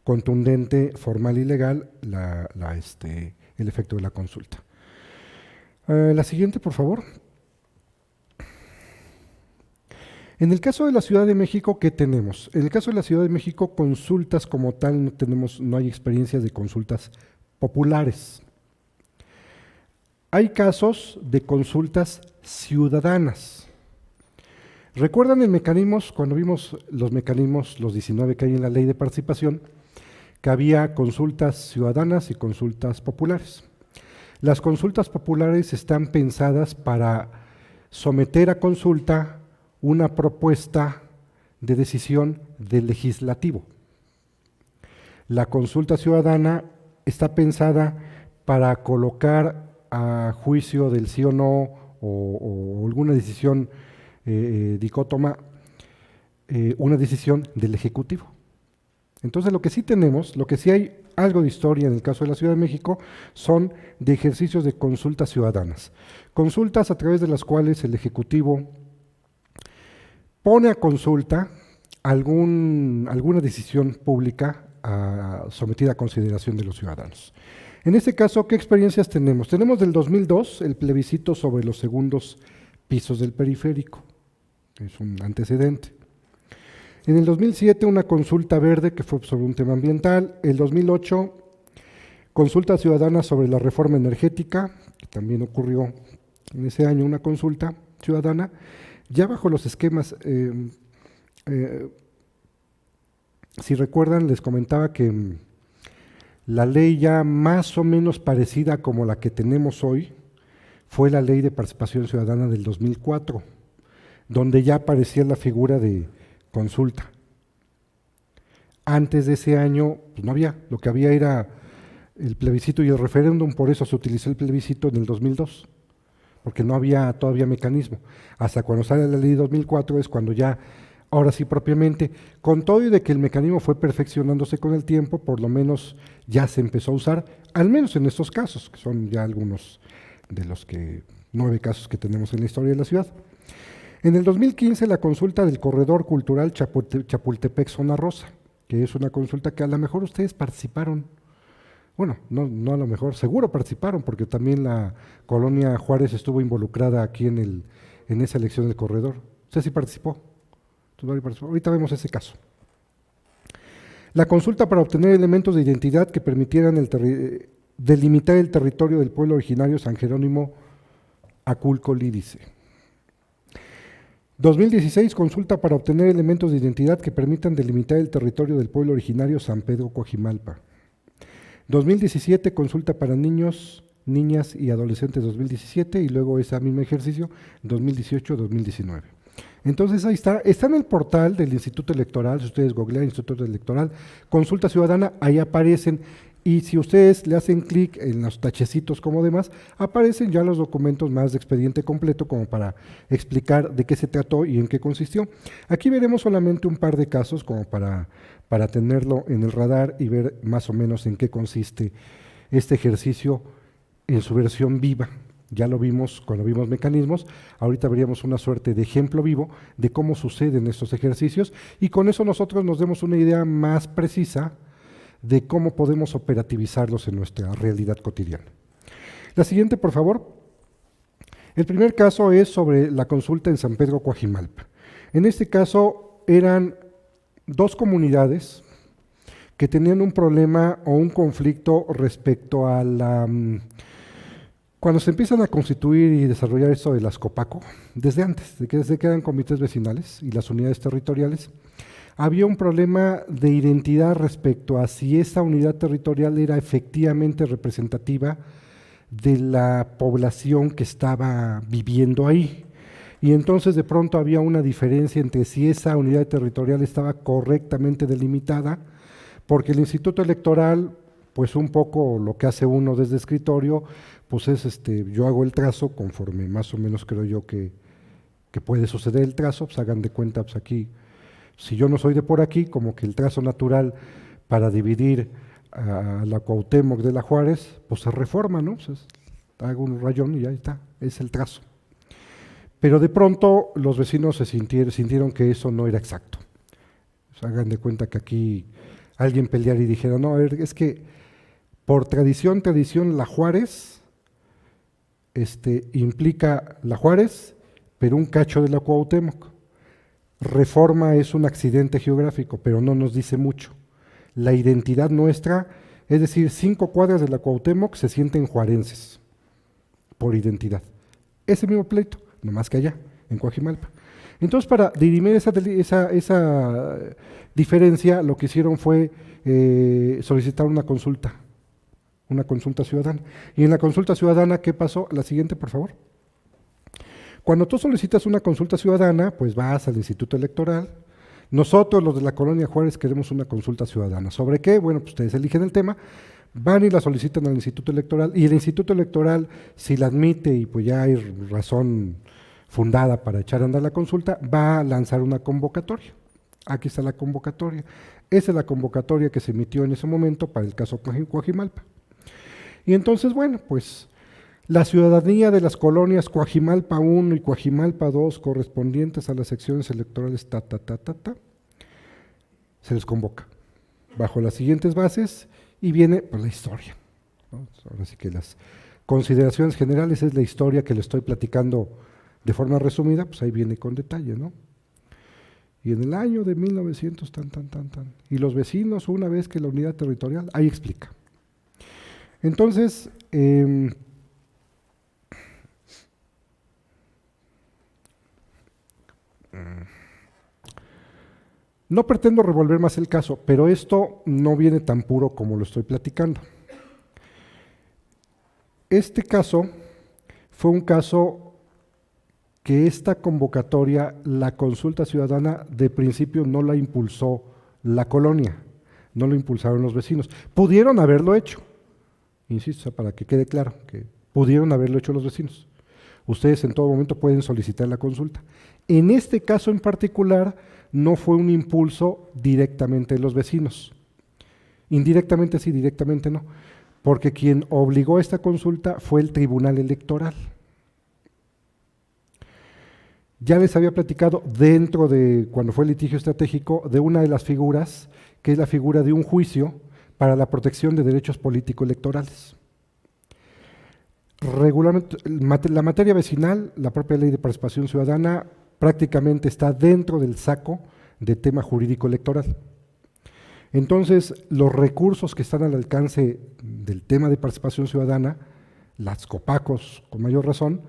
contundente, formal y legal el efecto de la consulta. La siguiente, por favor. En el caso de la Ciudad de México, ¿qué tenemos? En el caso de la Ciudad de México, consultas como tal no hay experiencias de consultas populares. Hay casos de consultas ciudadanas. ¿Recuerdan el mecanismo, cuando vimos los mecanismos, los 19 que hay en la Ley de Participación, que había consultas ciudadanas y consultas populares? Las consultas populares están pensadas para someter a consulta una propuesta de decisión del legislativo. La consulta ciudadana está pensada para colocar a juicio del sí o no o alguna decisión dicótoma, una decisión del Ejecutivo. Entonces lo que sí tenemos, lo que sí hay algo de historia en el caso de la Ciudad de México, son de ejercicios de consultas ciudadanas. Consultas a través de las cuales el Ejecutivo pone a consulta alguna decisión pública sometida a consideración de los ciudadanos. En este caso, ¿qué experiencias tenemos? Tenemos del 2002 el plebiscito sobre los segundos pisos del periférico, es un antecedente. En el 2007 una consulta verde que fue sobre un tema ambiental. El 2008 consulta ciudadana sobre la reforma energética, que también ocurrió en ese año una consulta ciudadana, ya bajo los esquemas. Si recuerdan, les comentaba que la ley ya más o menos parecida como la que tenemos hoy fue la Ley de Participación Ciudadana del 2004, donde ya aparecía la figura de consulta. Antes de ese año pues no había, lo que había era el plebiscito y el referéndum, por eso se utilizó el plebiscito en el 2002, porque no había todavía mecanismo. Hasta cuando sale la ley de 2004 es cuando ya, ahora sí propiamente, con todo y de que el mecanismo fue perfeccionándose con el tiempo, por lo menos ya se empezó a usar, al menos en estos casos, que son ya algunos de los 9 casos que tenemos en la historia de la ciudad. En el 2015 la consulta del Corredor Cultural Chapultepec-Zona Rosa, que es una consulta que a lo mejor ustedes participaron. Bueno, no a lo mejor, seguro participaron, porque también la colonia Juárez estuvo involucrada aquí en esa elección del corredor. ¿Usted sí participó? Ahorita vemos ese caso. La consulta para obtener elementos de identidad que permitieran delimitar el territorio del pueblo originario San Jerónimo Aculco Lídice. 2016, consulta para obtener elementos de identidad que permitan delimitar el territorio del pueblo originario San Pedro Coajimalpa. 2017, consulta para niños, niñas y adolescentes 2017, y luego ese mismo ejercicio 2018-2019. Entonces ahí está en el portal del Instituto Electoral, si ustedes googlean Instituto Electoral, consulta ciudadana, ahí aparecen, y si ustedes le hacen clic en los tachecitos como demás, aparecen ya los documentos más de expediente completo como para explicar de qué se trató y en qué consistió. Aquí veremos solamente un par de casos como para tenerlo en el radar y ver más o menos en qué consiste este ejercicio en su versión viva. Ya lo vimos cuando vimos mecanismos, ahorita veríamos una suerte de ejemplo vivo de cómo suceden estos ejercicios y con eso nosotros nos demos una idea más precisa de cómo podemos operativizarlos en nuestra realidad cotidiana. La siguiente, por favor. El primer caso es sobre la consulta en San Pedro Coajimalpa. En este caso eran 2 comunidades que tenían un problema o un conflicto respecto a cuando se empiezan a constituir y desarrollar esto de las Copaco, desde antes, desde que eran comités vecinales y las unidades territoriales, había un problema de identidad respecto a si esa unidad territorial era efectivamente representativa de la población que estaba viviendo ahí. Y entonces de pronto había una diferencia entre si esa unidad territorial estaba correctamente delimitada, porque el Instituto Electoral, pues un poco lo que hace uno desde escritorio, pues es yo hago el trazo conforme más o menos creo yo que puede suceder el trazo, pues hagan de cuenta, pues aquí, si yo no soy de por aquí, como que el trazo natural para dividir a la Cuauhtémoc de la Juárez, pues se reforma, ¿no? Pues hago un rayón y ya está, es el trazo. Pero de pronto los vecinos se sintieron que eso no era exacto. Pues hagan de cuenta que aquí alguien peleara y dijera, no, a ver, es que por tradición, la Juárez implica la Juárez, pero un cacho de la Cuauhtémoc. Reforma es un accidente geográfico, pero no nos dice mucho. La identidad nuestra, es decir, 5 cuadras de la Cuauhtémoc se sienten juarenses por identidad. Ese mismo pleito, no más que allá, en Coajimalpa. Entonces, para dirimir esa diferencia, lo que hicieron fue solicitar una consulta ciudadana. Y en la consulta ciudadana, ¿qué pasó? La siguiente, por favor. Cuando tú solicitas una consulta ciudadana, pues vas al Instituto Electoral. Nosotros, los de la Colonia Juárez, queremos una consulta ciudadana. ¿Sobre qué? Bueno, pues ustedes eligen el tema, van y la solicitan al Instituto Electoral, y el Instituto Electoral, si la admite y pues ya hay razón fundada para echar a andar la consulta, va a lanzar una convocatoria. Aquí está la convocatoria. Esa es la convocatoria que se emitió en ese momento para el caso Coajimalpa. Y entonces, bueno, pues la ciudadanía de las colonias Coajimalpa 1 y Coajimalpa 2 correspondientes a las secciones electorales se les convoca bajo las siguientes bases y viene pues, la historia, ¿no? Ahora sí que las consideraciones generales es la historia que le estoy platicando de forma resumida, pues ahí viene con detalle, ¿no? Y en el año de 1900, y los vecinos, una vez que la unidad territorial, ahí explica. Entonces, no pretendo revolver más el caso, pero esto no viene tan puro como lo estoy platicando. Este caso fue un caso que esta convocatoria, la consulta ciudadana, de principio no la impulsó la colonia, no lo impulsaron los vecinos. Pudieron haberlo hecho, insisto, para que quede claro, que pudieron haberlo hecho los vecinos. Ustedes en todo momento pueden solicitar la consulta. En este caso en particular, no fue un impulso directamente de los vecinos. Indirectamente sí, directamente no, porque quien obligó a esta consulta fue el Tribunal Electoral. Ya les había platicado dentro de, cuando fue el litigio estratégico, de una de las figuras, que es la figura de un juicio para la protección de derechos político-electorales. Regularmente, la materia vecinal, la propia ley de participación ciudadana, prácticamente está dentro del saco de tema jurídico electoral. Entonces, los recursos que están al alcance del tema de participación ciudadana, las COPACOS con mayor razón,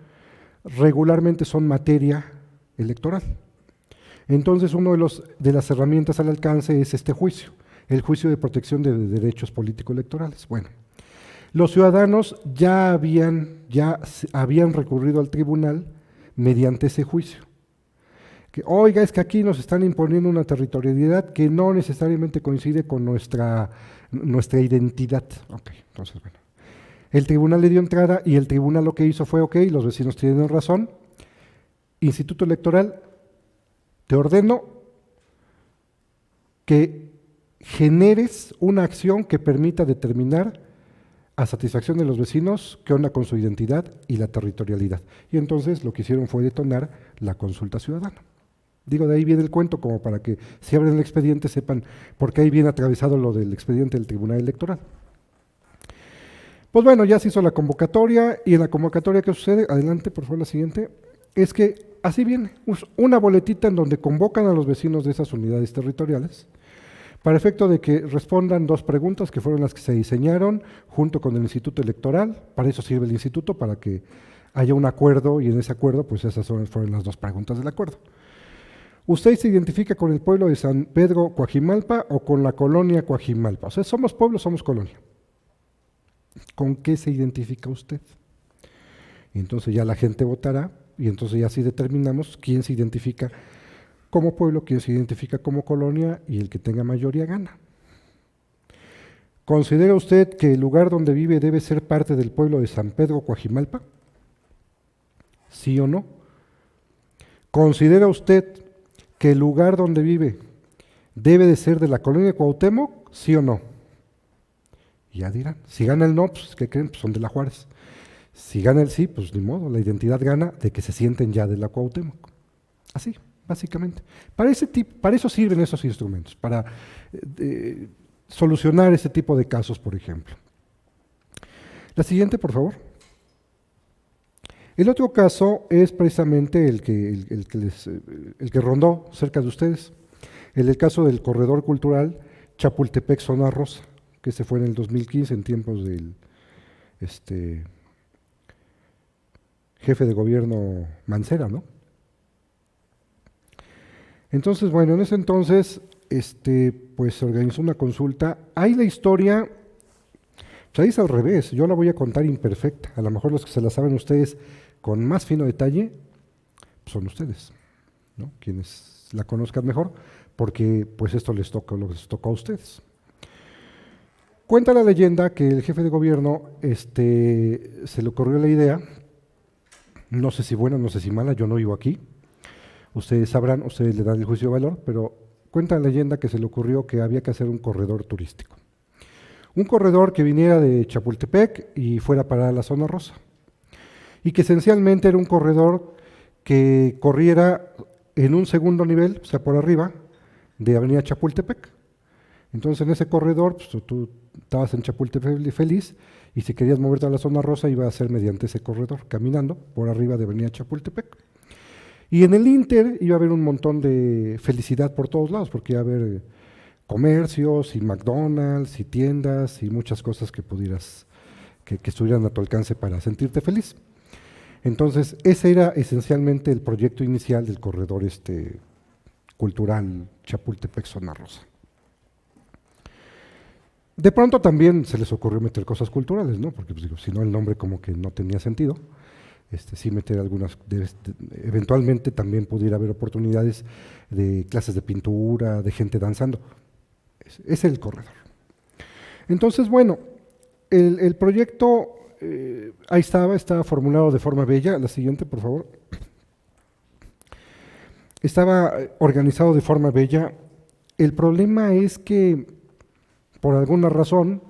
regularmente son materia electoral. Entonces, una de las herramientas al alcance es este juicio, el juicio de protección de derechos político-electorales. Bueno, los ciudadanos ya habían recurrido al tribunal mediante ese juicio. Que, oiga, es que aquí nos están imponiendo una territorialidad que no necesariamente coincide con nuestra identidad. Ok, entonces, bueno. El tribunal le dio entrada y el tribunal lo que hizo fue, ok, los vecinos tienen razón, Instituto Electoral, te ordeno que generes una acción que permita determinar a satisfacción de los vecinos qué onda con su identidad y la territorialidad. Y entonces lo que hicieron fue detonar la consulta ciudadana. Digo, de ahí viene el cuento, como para que si abren el expediente sepan por qué ahí viene atravesado lo del expediente del Tribunal Electoral. Pues bueno, ya se hizo la convocatoria, y en la convocatoria, ¿qué sucede? Adelante, por favor, la siguiente. Es que así viene, una boletita en donde convocan a los vecinos de esas unidades territoriales para efecto de que respondan 2 preguntas que fueron las que se diseñaron junto con el Instituto Electoral. Para eso sirve el instituto, para que haya un acuerdo, y en ese acuerdo, pues esas fueron las 2 preguntas del acuerdo. ¿Usted se identifica con el pueblo de San Pedro Coajimalpa o con la colonia Coajimalpa? O sea, ¿somos pueblo o somos colonia? ¿Con qué se identifica usted? Y entonces ya la gente votará, y entonces ya así determinamos quién se identifica como pueblo, quién se identifica como colonia, y el que tenga mayoría gana. ¿Considera usted que el lugar donde vive debe ser parte del pueblo de San Pedro Coajimalpa? ¿Sí o no? ¿Considera usted que el lugar donde vive debe de ser de la colonia de Cuauhtémoc? ¿Sí o no? Y ya dirán, si gana el no, pues ¿qué creen? Pues son de la Juárez. Si gana el sí, pues ni modo, la identidad gana de que se sienten ya de la Cuauhtémoc. Así, básicamente. Para eso sirven esos instrumentos, para solucionar ese tipo de casos, por ejemplo. La siguiente, por favor. El otro caso es precisamente el que rondó cerca de ustedes, el caso del corredor cultural Chapultepec Zona Rosa, que se fue en el 2015 en tiempos del jefe de gobierno Mancera, ¿no? Entonces, bueno, en ese entonces, pues se organizó una consulta. Ahí la historia, pues ahí es al revés, yo la voy a contar imperfecta. A lo mejor los que se la saben ustedes con más fino detalle, pues son ustedes, ¿no? Quienes la conozcan mejor, porque pues esto les toca a ustedes. Cuenta la leyenda que el jefe de gobierno se le ocurrió la idea, no sé si buena, no sé si mala, yo no vivo aquí, ustedes sabrán, ustedes le dan el juicio de valor, pero cuenta la leyenda que se le ocurrió que había que hacer un corredor turístico. Un corredor que viniera de Chapultepec y fuera para la Zona Rosa. Y que esencialmente era un corredor que corriera en un segundo nivel, o sea, por arriba, de Avenida Chapultepec. Entonces, en ese corredor, pues, tú estabas en Chapultepec feliz, y si querías moverte a la Zona Rosa, iba a ser mediante ese corredor, caminando por arriba de Avenida Chapultepec. Y en el Inter iba a haber un montón de felicidad por todos lados, porque iba a haber comercios, y McDonald's, y tiendas, y muchas cosas que pudieras, que estuvieran a tu alcance para sentirte feliz. Entonces, ese era esencialmente el proyecto inicial del corredor cultural Chapultepec Zona Rosa. De pronto también se les ocurrió meter cosas culturales, ¿no? Porque pues, digo, si no el nombre como que no tenía sentido. Sí meter algunas, eventualmente también pudiera haber oportunidades de clases de pintura, de gente danzando. Ese es el corredor. Entonces, bueno, el proyecto ahí estaba formulado de forma bella. La siguiente, por favor. Estaba organizado de forma bella. El problema es que, por alguna razón,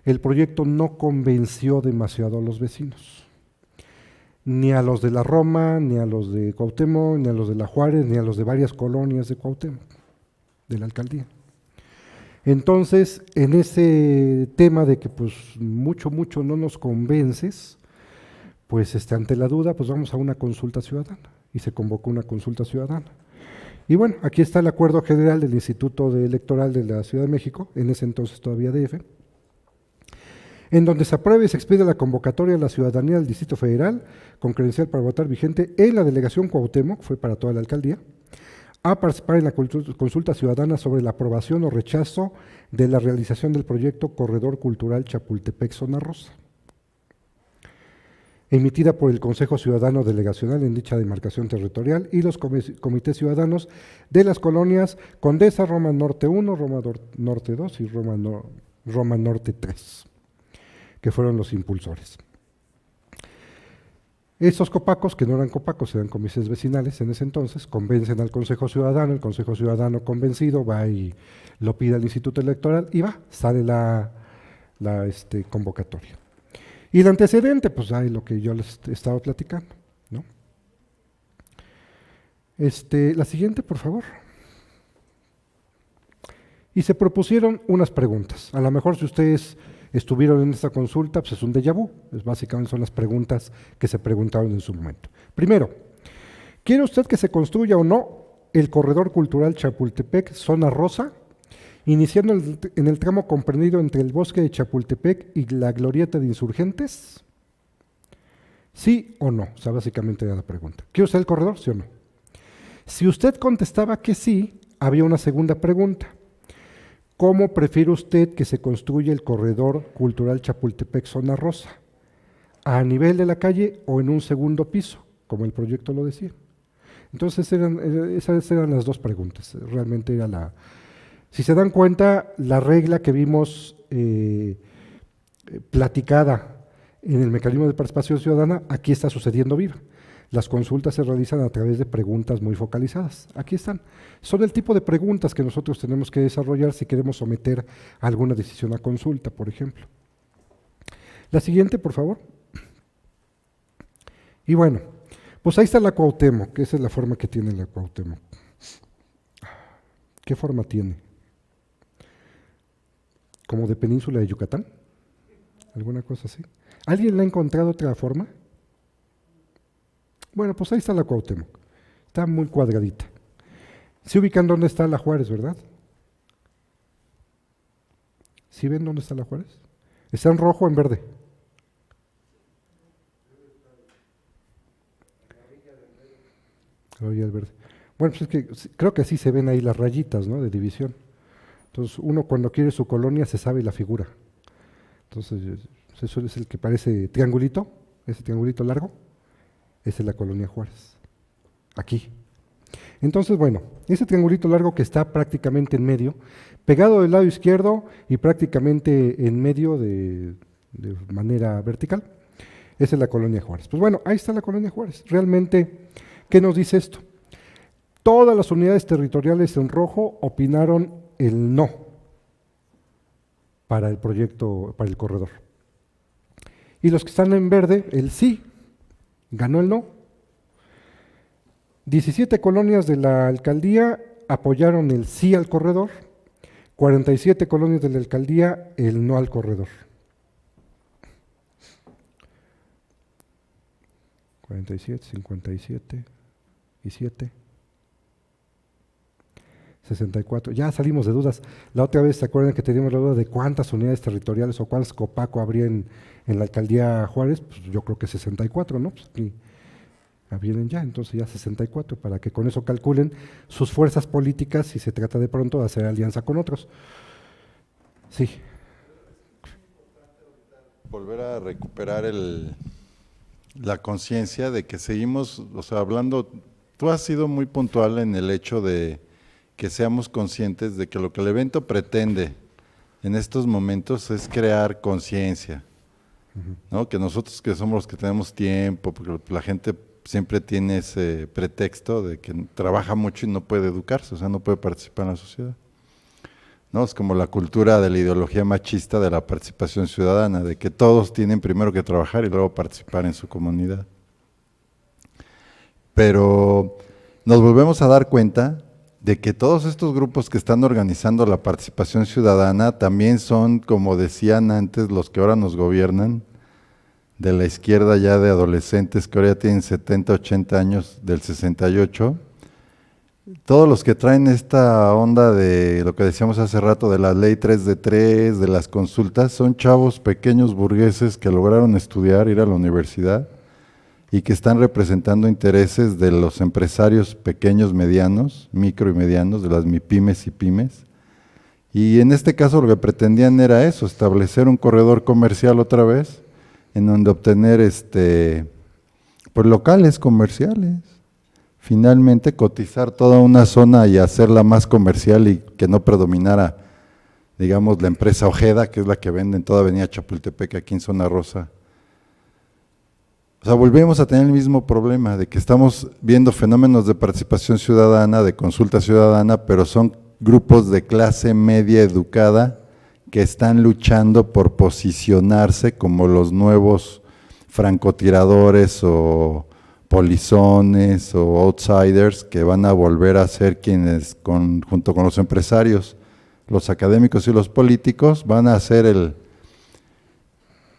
el proyecto no convenció demasiado a los vecinos. Ni a los de la Roma, ni a los de Cuauhtémoc, ni a los de la Juárez, ni a los de varias colonias de Cuauhtémoc, de la alcaldía. Entonces, en ese tema de que pues mucho no nos convences, pues ante la duda, pues vamos a una consulta ciudadana. Y se convocó una consulta ciudadana. Y bueno, aquí está el acuerdo general del Instituto Electoral de la Ciudad de México, en ese entonces todavía DF, en donde se aprueba y se expide la convocatoria a la ciudadanía del Distrito Federal con credencial para votar vigente en la delegación Cuauhtémoc, fue para toda la alcaldía, a participar en la consulta ciudadana sobre la aprobación o rechazo de la realización del proyecto Corredor Cultural Chapultepec Zona Rosa, emitida por el Consejo Ciudadano Delegacional en dicha demarcación territorial y los comités ciudadanos de las colonias Condesa, Roma Norte 1, Roma Norte 2 y Roma Norte 3, que fueron los impulsores. Estos copacos, que no eran copacos, eran comités vecinales en ese entonces, convencen al Consejo Ciudadano, el Consejo Ciudadano convencido va y lo pide al Instituto Electoral y sale la convocatoria. Y el antecedente, pues hay lo que yo les he estado platicando, ¿no? La siguiente, por favor. Y se propusieron unas preguntas. A lo mejor si ustedes estuvieron en esta consulta, pues es un déjà vu. Básicamente son las preguntas que se preguntaron en su momento. Primero, ¿quiere usted que se construya o no el corredor cultural Chapultepec Zona Rosa, iniciando en el tramo comprendido entre el bosque de Chapultepec y la glorieta de Insurgentes? ¿Sí o no? O sea, básicamente era la pregunta. ¿Quiere usted el corredor? ¿Sí o no? Si usted contestaba que sí, había una segunda pregunta. ¿Cómo prefiere usted que se construya el corredor cultural Chapultepec Zona Rosa? ¿A nivel de la calle o en un segundo piso, como el proyecto lo decía? Entonces, esas eran las dos preguntas. Realmente era si se dan cuenta, la regla que vimos platicada en el mecanismo de participación ciudadana, aquí está sucediendo viva. Las consultas se realizan a través de preguntas muy focalizadas. Aquí están. Son el tipo de preguntas que nosotros tenemos que desarrollar si queremos someter alguna decisión a consulta, por ejemplo. La siguiente, por favor. Y bueno, pues ahí está la Cuauhtémoc, que esa es la forma que tiene la Cuauhtémoc. ¿Qué forma tiene? ¿Como de península de Yucatán? ¿Alguna cosa así? ¿Alguien le ha encontrado otra forma? Bueno, pues ahí está la Cuauhtémoc, está muy cuadradita. ¿Se ubican dónde está la Juárez, verdad? ¿Sí ven dónde está la Juárez? ¿Está en rojo o en verde? La orilla del verde. Bueno, pues es que creo que así se ven ahí las rayitas, ¿no?, de división. Entonces, uno cuando quiere su colonia se sabe la figura. Entonces, eso es el que parece triangulito, ese triangulito largo, esa es la colonia Juárez, aquí. Entonces, bueno, ese triangulito largo que está prácticamente en medio, pegado del lado izquierdo y prácticamente en medio de manera vertical, esa es la colonia Juárez. Pues bueno, ahí está la colonia Juárez. Realmente, ¿qué nos dice esto? Todas las unidades territoriales en rojo opinaron el no para el proyecto, para el corredor. Y los que están en verde, el sí, ganó el no. 17 colonias de la alcaldía apoyaron el sí al corredor, 47 colonias de la alcaldía el no al corredor. 47, 57 y 7. 64, ya salimos de dudas. La otra vez, ¿se acuerdan que teníamos la duda de cuántas unidades territoriales o cuántas Copaco habría en la alcaldía Juárez? Pues yo creo que 64, ¿no? Pues aquí vienen ya, entonces ya 64, para que con eso calculen sus fuerzas políticas si se trata de pronto de hacer alianza con otros. Sí. Volver a recuperar la conciencia de que seguimos, o sea, hablando, tú has sido muy puntual en el hecho de que seamos conscientes de que lo que el evento pretende en estos momentos es crear conciencia, ¿no? Que nosotros que somos los que tenemos tiempo, porque la gente siempre tiene ese pretexto de que trabaja mucho y no puede educarse, o sea, no puede participar en la sociedad, ¿no? Es como la cultura de la ideología machista de la participación ciudadana, de que todos tienen primero que trabajar y luego participar en su comunidad. Pero nos volvemos a dar cuenta de que todos estos grupos que están organizando la participación ciudadana también son, como decían antes los que ahora nos gobiernan, de la izquierda ya de adolescentes que ahora ya tienen 70, 80 años, del 68, todos los que traen esta onda de lo que decíamos hace rato de la ley 3 de 3, de las consultas, son chavos pequeños burgueses que lograron estudiar, ir a la universidad y que están representando intereses de los empresarios pequeños, medianos, micro y medianos, de las MIPYMES y pymes. Y en este caso lo que pretendían era eso, establecer un corredor comercial otra vez, en donde obtener pues locales comerciales. Finalmente cotizar toda una zona y hacerla más comercial y que no predominara, digamos, la empresa Ojeda, que es la que vende en toda Avenida Chapultepec, aquí en Zona Rosa. O sea, volvemos a tener el mismo problema de que estamos viendo fenómenos de participación ciudadana, de consulta ciudadana, pero son grupos de clase media educada que están luchando por posicionarse como los nuevos francotiradores o polizones o outsiders que van a volver a ser quienes, junto con los empresarios, los académicos y los políticos, van a ser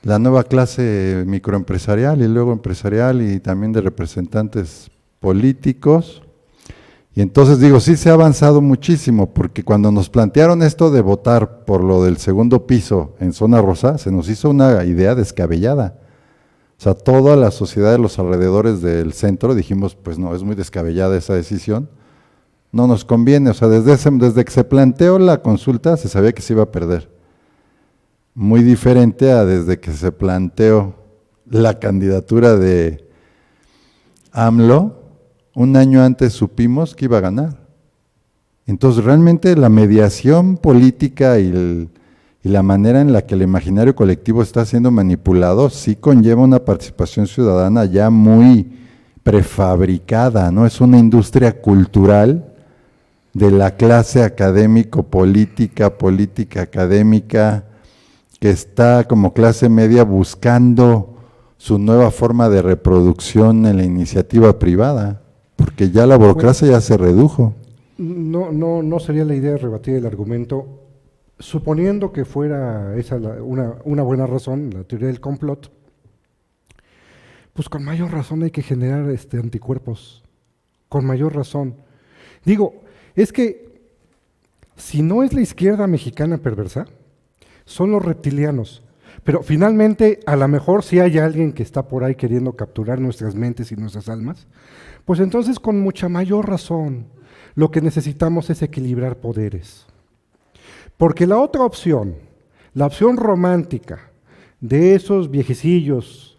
la nueva clase microempresarial y luego empresarial y también de representantes políticos. Y entonces digo, sí se ha avanzado muchísimo, porque cuando nos plantearon esto de votar por lo del segundo piso en Zona Rosa, se nos hizo una idea descabellada. O sea, toda la sociedad de los alrededores del centro dijimos, pues no, es muy descabellada esa decisión, no nos conviene. O sea, desde que se planteó la consulta se sabía que se iba a perder. Muy diferente a desde que se planteó la candidatura de AMLO, un año antes supimos que iba a ganar. Entonces realmente la mediación política y la manera en la que el imaginario colectivo está siendo manipulado sí conlleva una participación ciudadana ya muy prefabricada, ¿no? Es una industria cultural de la clase académico-política, política-académica, que está como clase media buscando su nueva forma de reproducción en la iniciativa privada, porque ya la burocracia ya se redujo. No sería la idea rebatir el argumento, suponiendo que fuera esa una buena razón, la teoría del complot. pues con mayor razón hay que generar anticuerpos, con mayor razón. Digo, es que si no es la izquierda mexicana perversa, son los reptilianos. Pero finalmente, a lo mejor si hay alguien que está por ahí queriendo capturar nuestras mentes y nuestras almas, pues entonces con mucha mayor razón lo que necesitamos es equilibrar poderes. Porque la otra opción, la opción romántica de esos viejecillos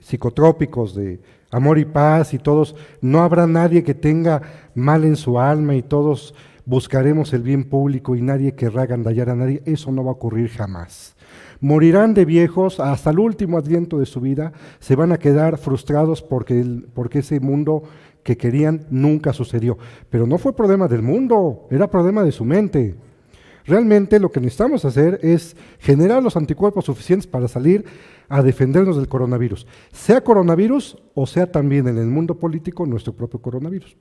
psicotrópicos de amor y paz y todos, no habrá nadie que tenga mal en su alma y todos buscaremos el bien público y nadie querrá agandallar a nadie, eso no va a ocurrir jamás. Morirán de viejos hasta el último aliento de su vida, se van a quedar frustrados porque ese mundo que querían nunca sucedió. Pero no fue problema del mundo, era problema de su mente. Realmente lo que necesitamos hacer es generar los anticuerpos suficientes para salir a defendernos del coronavirus, sea coronavirus o sea también en el mundo político nuestro propio coronavirus.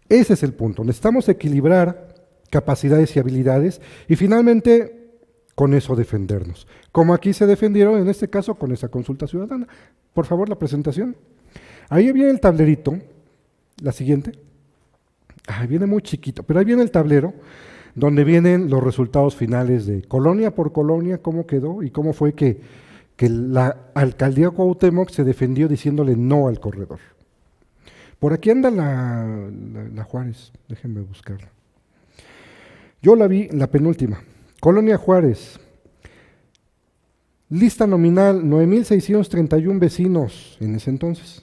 Ese es el punto, necesitamos equilibrar capacidades y habilidades y finalmente con eso defendernos, como aquí se defendieron en este caso con esa consulta ciudadana. Por favor, la presentación. Ahí viene el tablerito, la siguiente. Viene muy chiquito, pero ahí viene el tablero donde vienen los resultados finales de colonia por colonia, cómo quedó y cómo fue que la alcaldía Cuauhtémoc se defendió diciéndole no al corredor. Por aquí anda la Juárez, déjenme buscarla. Yo la vi, la penúltima. Colonia Juárez, lista nominal, 9,631 vecinos en ese entonces.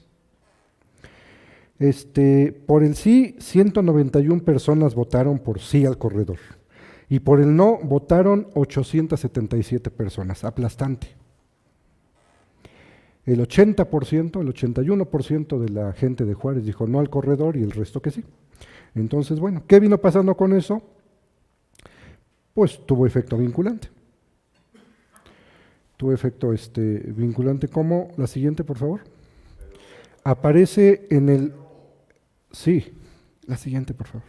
Por el sí, 191 personas votaron por sí al corredor. Y por el no, votaron 877 personas, aplastante. El 80%, el 81% de la gente de Juárez dijo no al corredor y el resto que sí. Entonces, bueno, ¿qué vino pasando con eso? Pues tuvo efecto vinculante. Tuvo efecto vinculante como, la siguiente por favor. Aparece en el, sí, la siguiente por favor.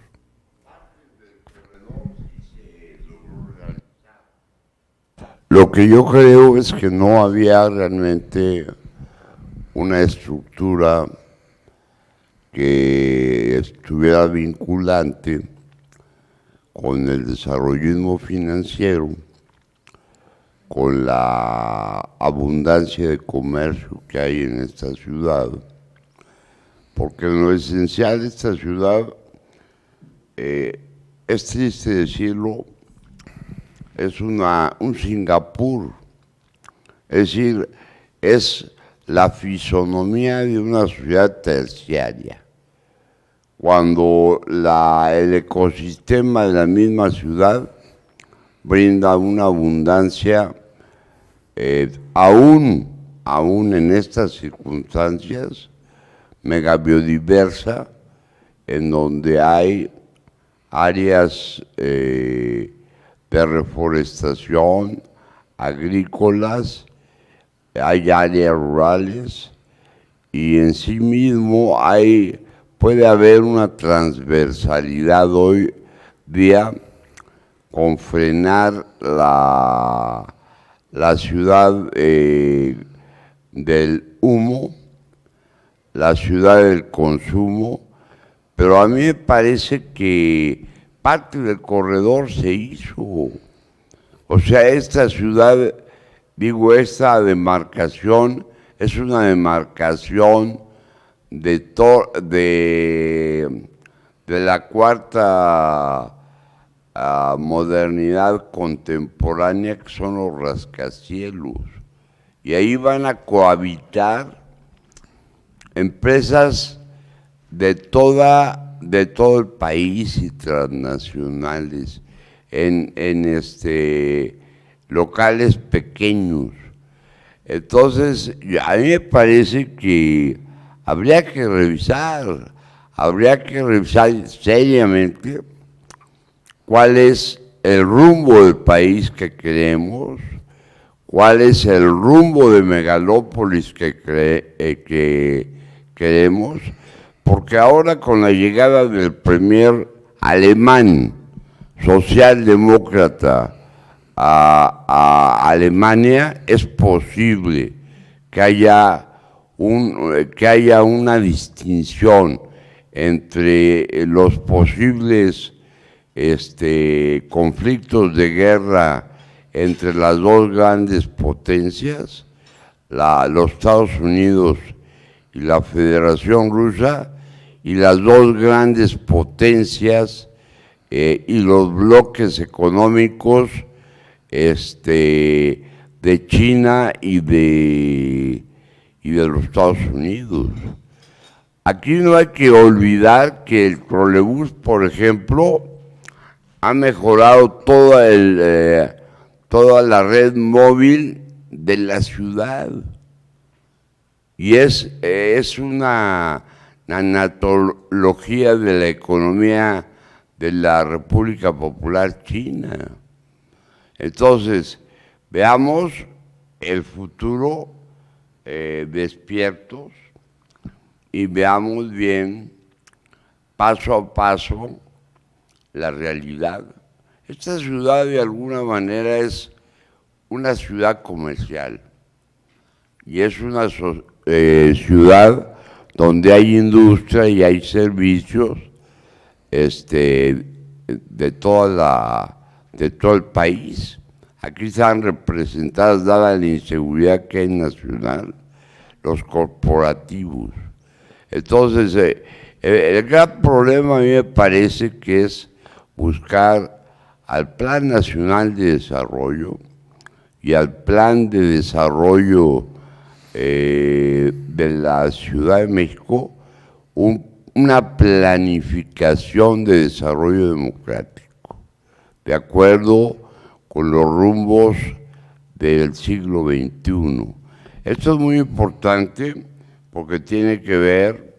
Lo que yo creo es que no había realmente una estructura que estuviera vinculante con el desarrollismo financiero, con la abundancia de comercio que hay en esta ciudad, porque en lo esencial de esta ciudad, es triste decirlo, es un Singapur, es decir, es la fisonomía de una sociedad terciaria. Cuando el ecosistema de la misma ciudad brinda una abundancia, aún en estas circunstancias, megabiodiversa, en donde hay áreas de reforestación, agrícolas, hay áreas rurales y en sí mismo puede haber una transversalidad hoy día con frenar la ciudad del humo, la ciudad del consumo, pero a mí me parece que parte del corredor se hizo. O sea, esta ciudad, esta demarcación es una demarcación de la cuarta modernidad contemporánea, que son los rascacielos. Y ahí van a cohabitar empresas de todo el país y transnacionales en locales pequeños. Entonces, a mí me parece que habría que revisar seriamente cuál es el rumbo del país que queremos, cuál es el rumbo de megalópolis que queremos, porque ahora con la llegada del premier alemán, socialdemócrata, a Alemania, es posible que haya que haya una distinción entre los posibles conflictos de guerra entre las dos grandes potencias, los Estados Unidos y la Federación Rusa, y las dos grandes potencias y los bloques económicos de China y de los Estados Unidos. Aquí no hay que olvidar que el trolebús, por ejemplo, ha mejorado toda la red móvil de la ciudad, y es una anatología de la economía de la República Popular China. Entonces, veamos el futuro despiertos y veamos bien, paso a paso, la realidad. Esta ciudad de alguna manera es una ciudad comercial y es una ciudad donde hay industria y hay servicios de todo el país. Aquí están representadas, dada la inseguridad que hay nacional, los corporativos. Entonces, el gran problema a mí me parece que es buscar al Plan Nacional de Desarrollo y al Plan de Desarrollo de la Ciudad de México una planificación de desarrollo democrático, de acuerdo con los rumbos del siglo XXI. Esto es muy importante porque tiene que ver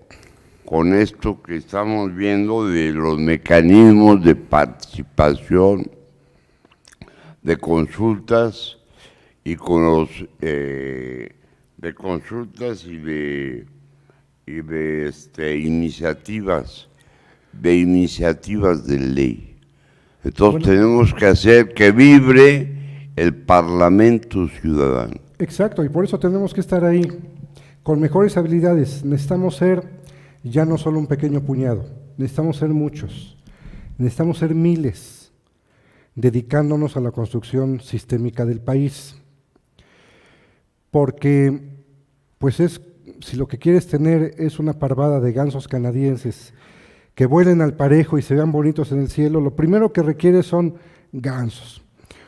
con esto que estamos viendo de los mecanismos de participación, de consultas y con los de consultas y de iniciativas de ley. Entonces tenemos que hacer que vibre el Parlamento ciudadano. Exacto, y por eso tenemos que estar ahí con mejores habilidades. Necesitamos ser ya no solo un pequeño puñado, necesitamos ser muchos, necesitamos ser miles, dedicándonos a la construcción sistémica del país. Porque, pues si lo que quieres tener es una parvada de gansos canadienses que vuelen al parejo y se vean bonitos en el cielo, lo primero que requiere son gansos,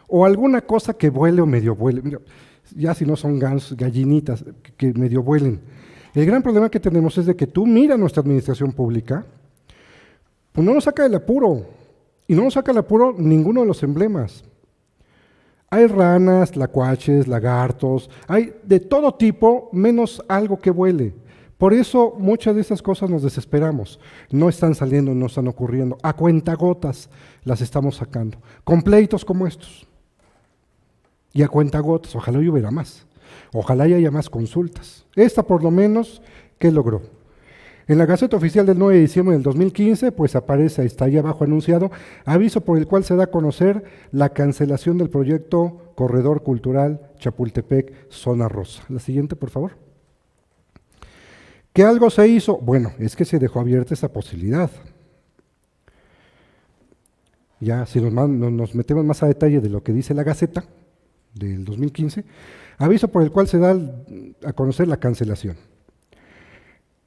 o alguna cosa que vuele o medio vuele. Mira, ya si no son gansos, gallinitas que medio vuelen. El gran problema que tenemos es de que tú mira nuestra administración pública, pues no nos saca del apuro, y no nos saca del apuro ninguno de los emblemas. Hay ranas, tlacuaches, lagartos, hay de todo tipo, menos algo que vuele. Por eso muchas de esas cosas nos desesperamos, no están saliendo, no están ocurriendo, a cuentagotas las estamos sacando, con pleitos como estos. Y a cuentagotas, ojalá hubiera más, ojalá haya más consultas. Esta por lo menos, ¿qué logró? En la Gaceta Oficial del 9 de diciembre del 2015, pues aparece, está ahí abajo anunciado, aviso por el cual se da a conocer la cancelación del proyecto Corredor Cultural Chapultepec Zona Rosa. La siguiente, por favor. ¿Qué algo se hizo? Bueno, es que se dejó abierta esa posibilidad. Ya, si nos metemos más a detalle de lo que dice la Gaceta del 2015, aviso por el cual se da a conocer la cancelación.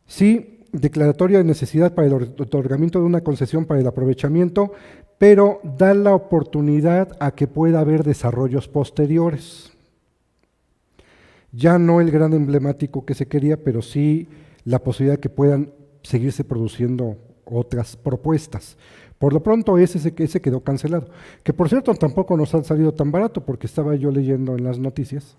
Sí, declaratoria de necesidad para el otorgamiento de una concesión para el aprovechamiento, pero da la oportunidad a que pueda haber desarrollos posteriores. Ya no el gran emblemático que se quería, pero sí la posibilidad de que puedan seguirse produciendo otras propuestas. Por lo pronto ese quedó cancelado, que por cierto tampoco nos han salido tan barato, porque estaba yo leyendo en las noticias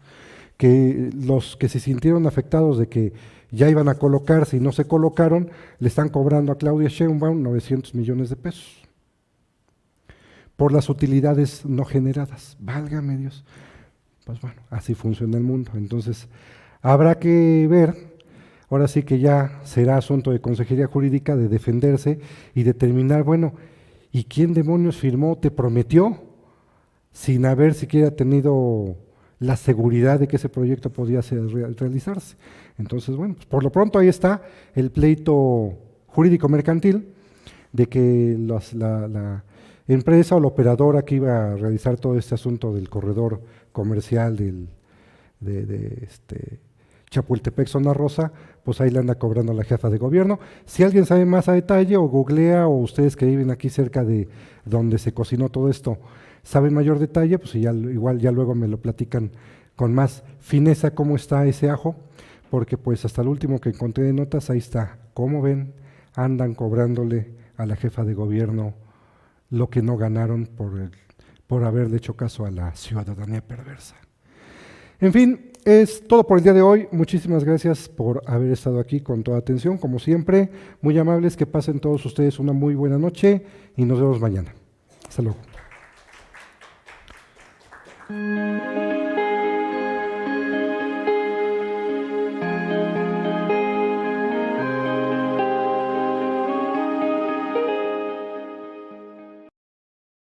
que los que se sintieron afectados de que ya iban a colocarse y no se colocaron, le están cobrando a Claudia Sheinbaum 900 millones de pesos por las utilidades no generadas. Válgame Dios. Pues bueno, así funciona el mundo. Entonces, habrá que ver, ahora sí que ya será asunto de consejería jurídica de defenderse y determinar, bueno, ¿y quién demonios firmó, te prometió, sin haber siquiera tenido la seguridad de que ese proyecto podía realizarse. Entonces, bueno, pues por lo pronto ahí está el pleito jurídico mercantil de que la empresa o la operadora que iba a realizar todo este asunto del corredor comercial de Chapultepec, Zona Rosa, pues ahí le anda cobrando a la jefa de gobierno. Si alguien sabe más a detalle o googlea, o ustedes que viven aquí cerca de donde se cocinó todo esto, saben mayor detalle, pues igual ya luego me lo platican con más fineza cómo está ese ajo, porque pues hasta el último que encontré de notas, ahí está. Como ven, andan cobrándole a la jefa de gobierno lo que no ganaron por haberle hecho caso a la ciudadanía perversa. En fin, es todo por el día de hoy. Muchísimas gracias por haber estado aquí con toda atención, como siempre, muy amables, que pasen todos ustedes una muy buena noche y nos vemos mañana. Hasta luego.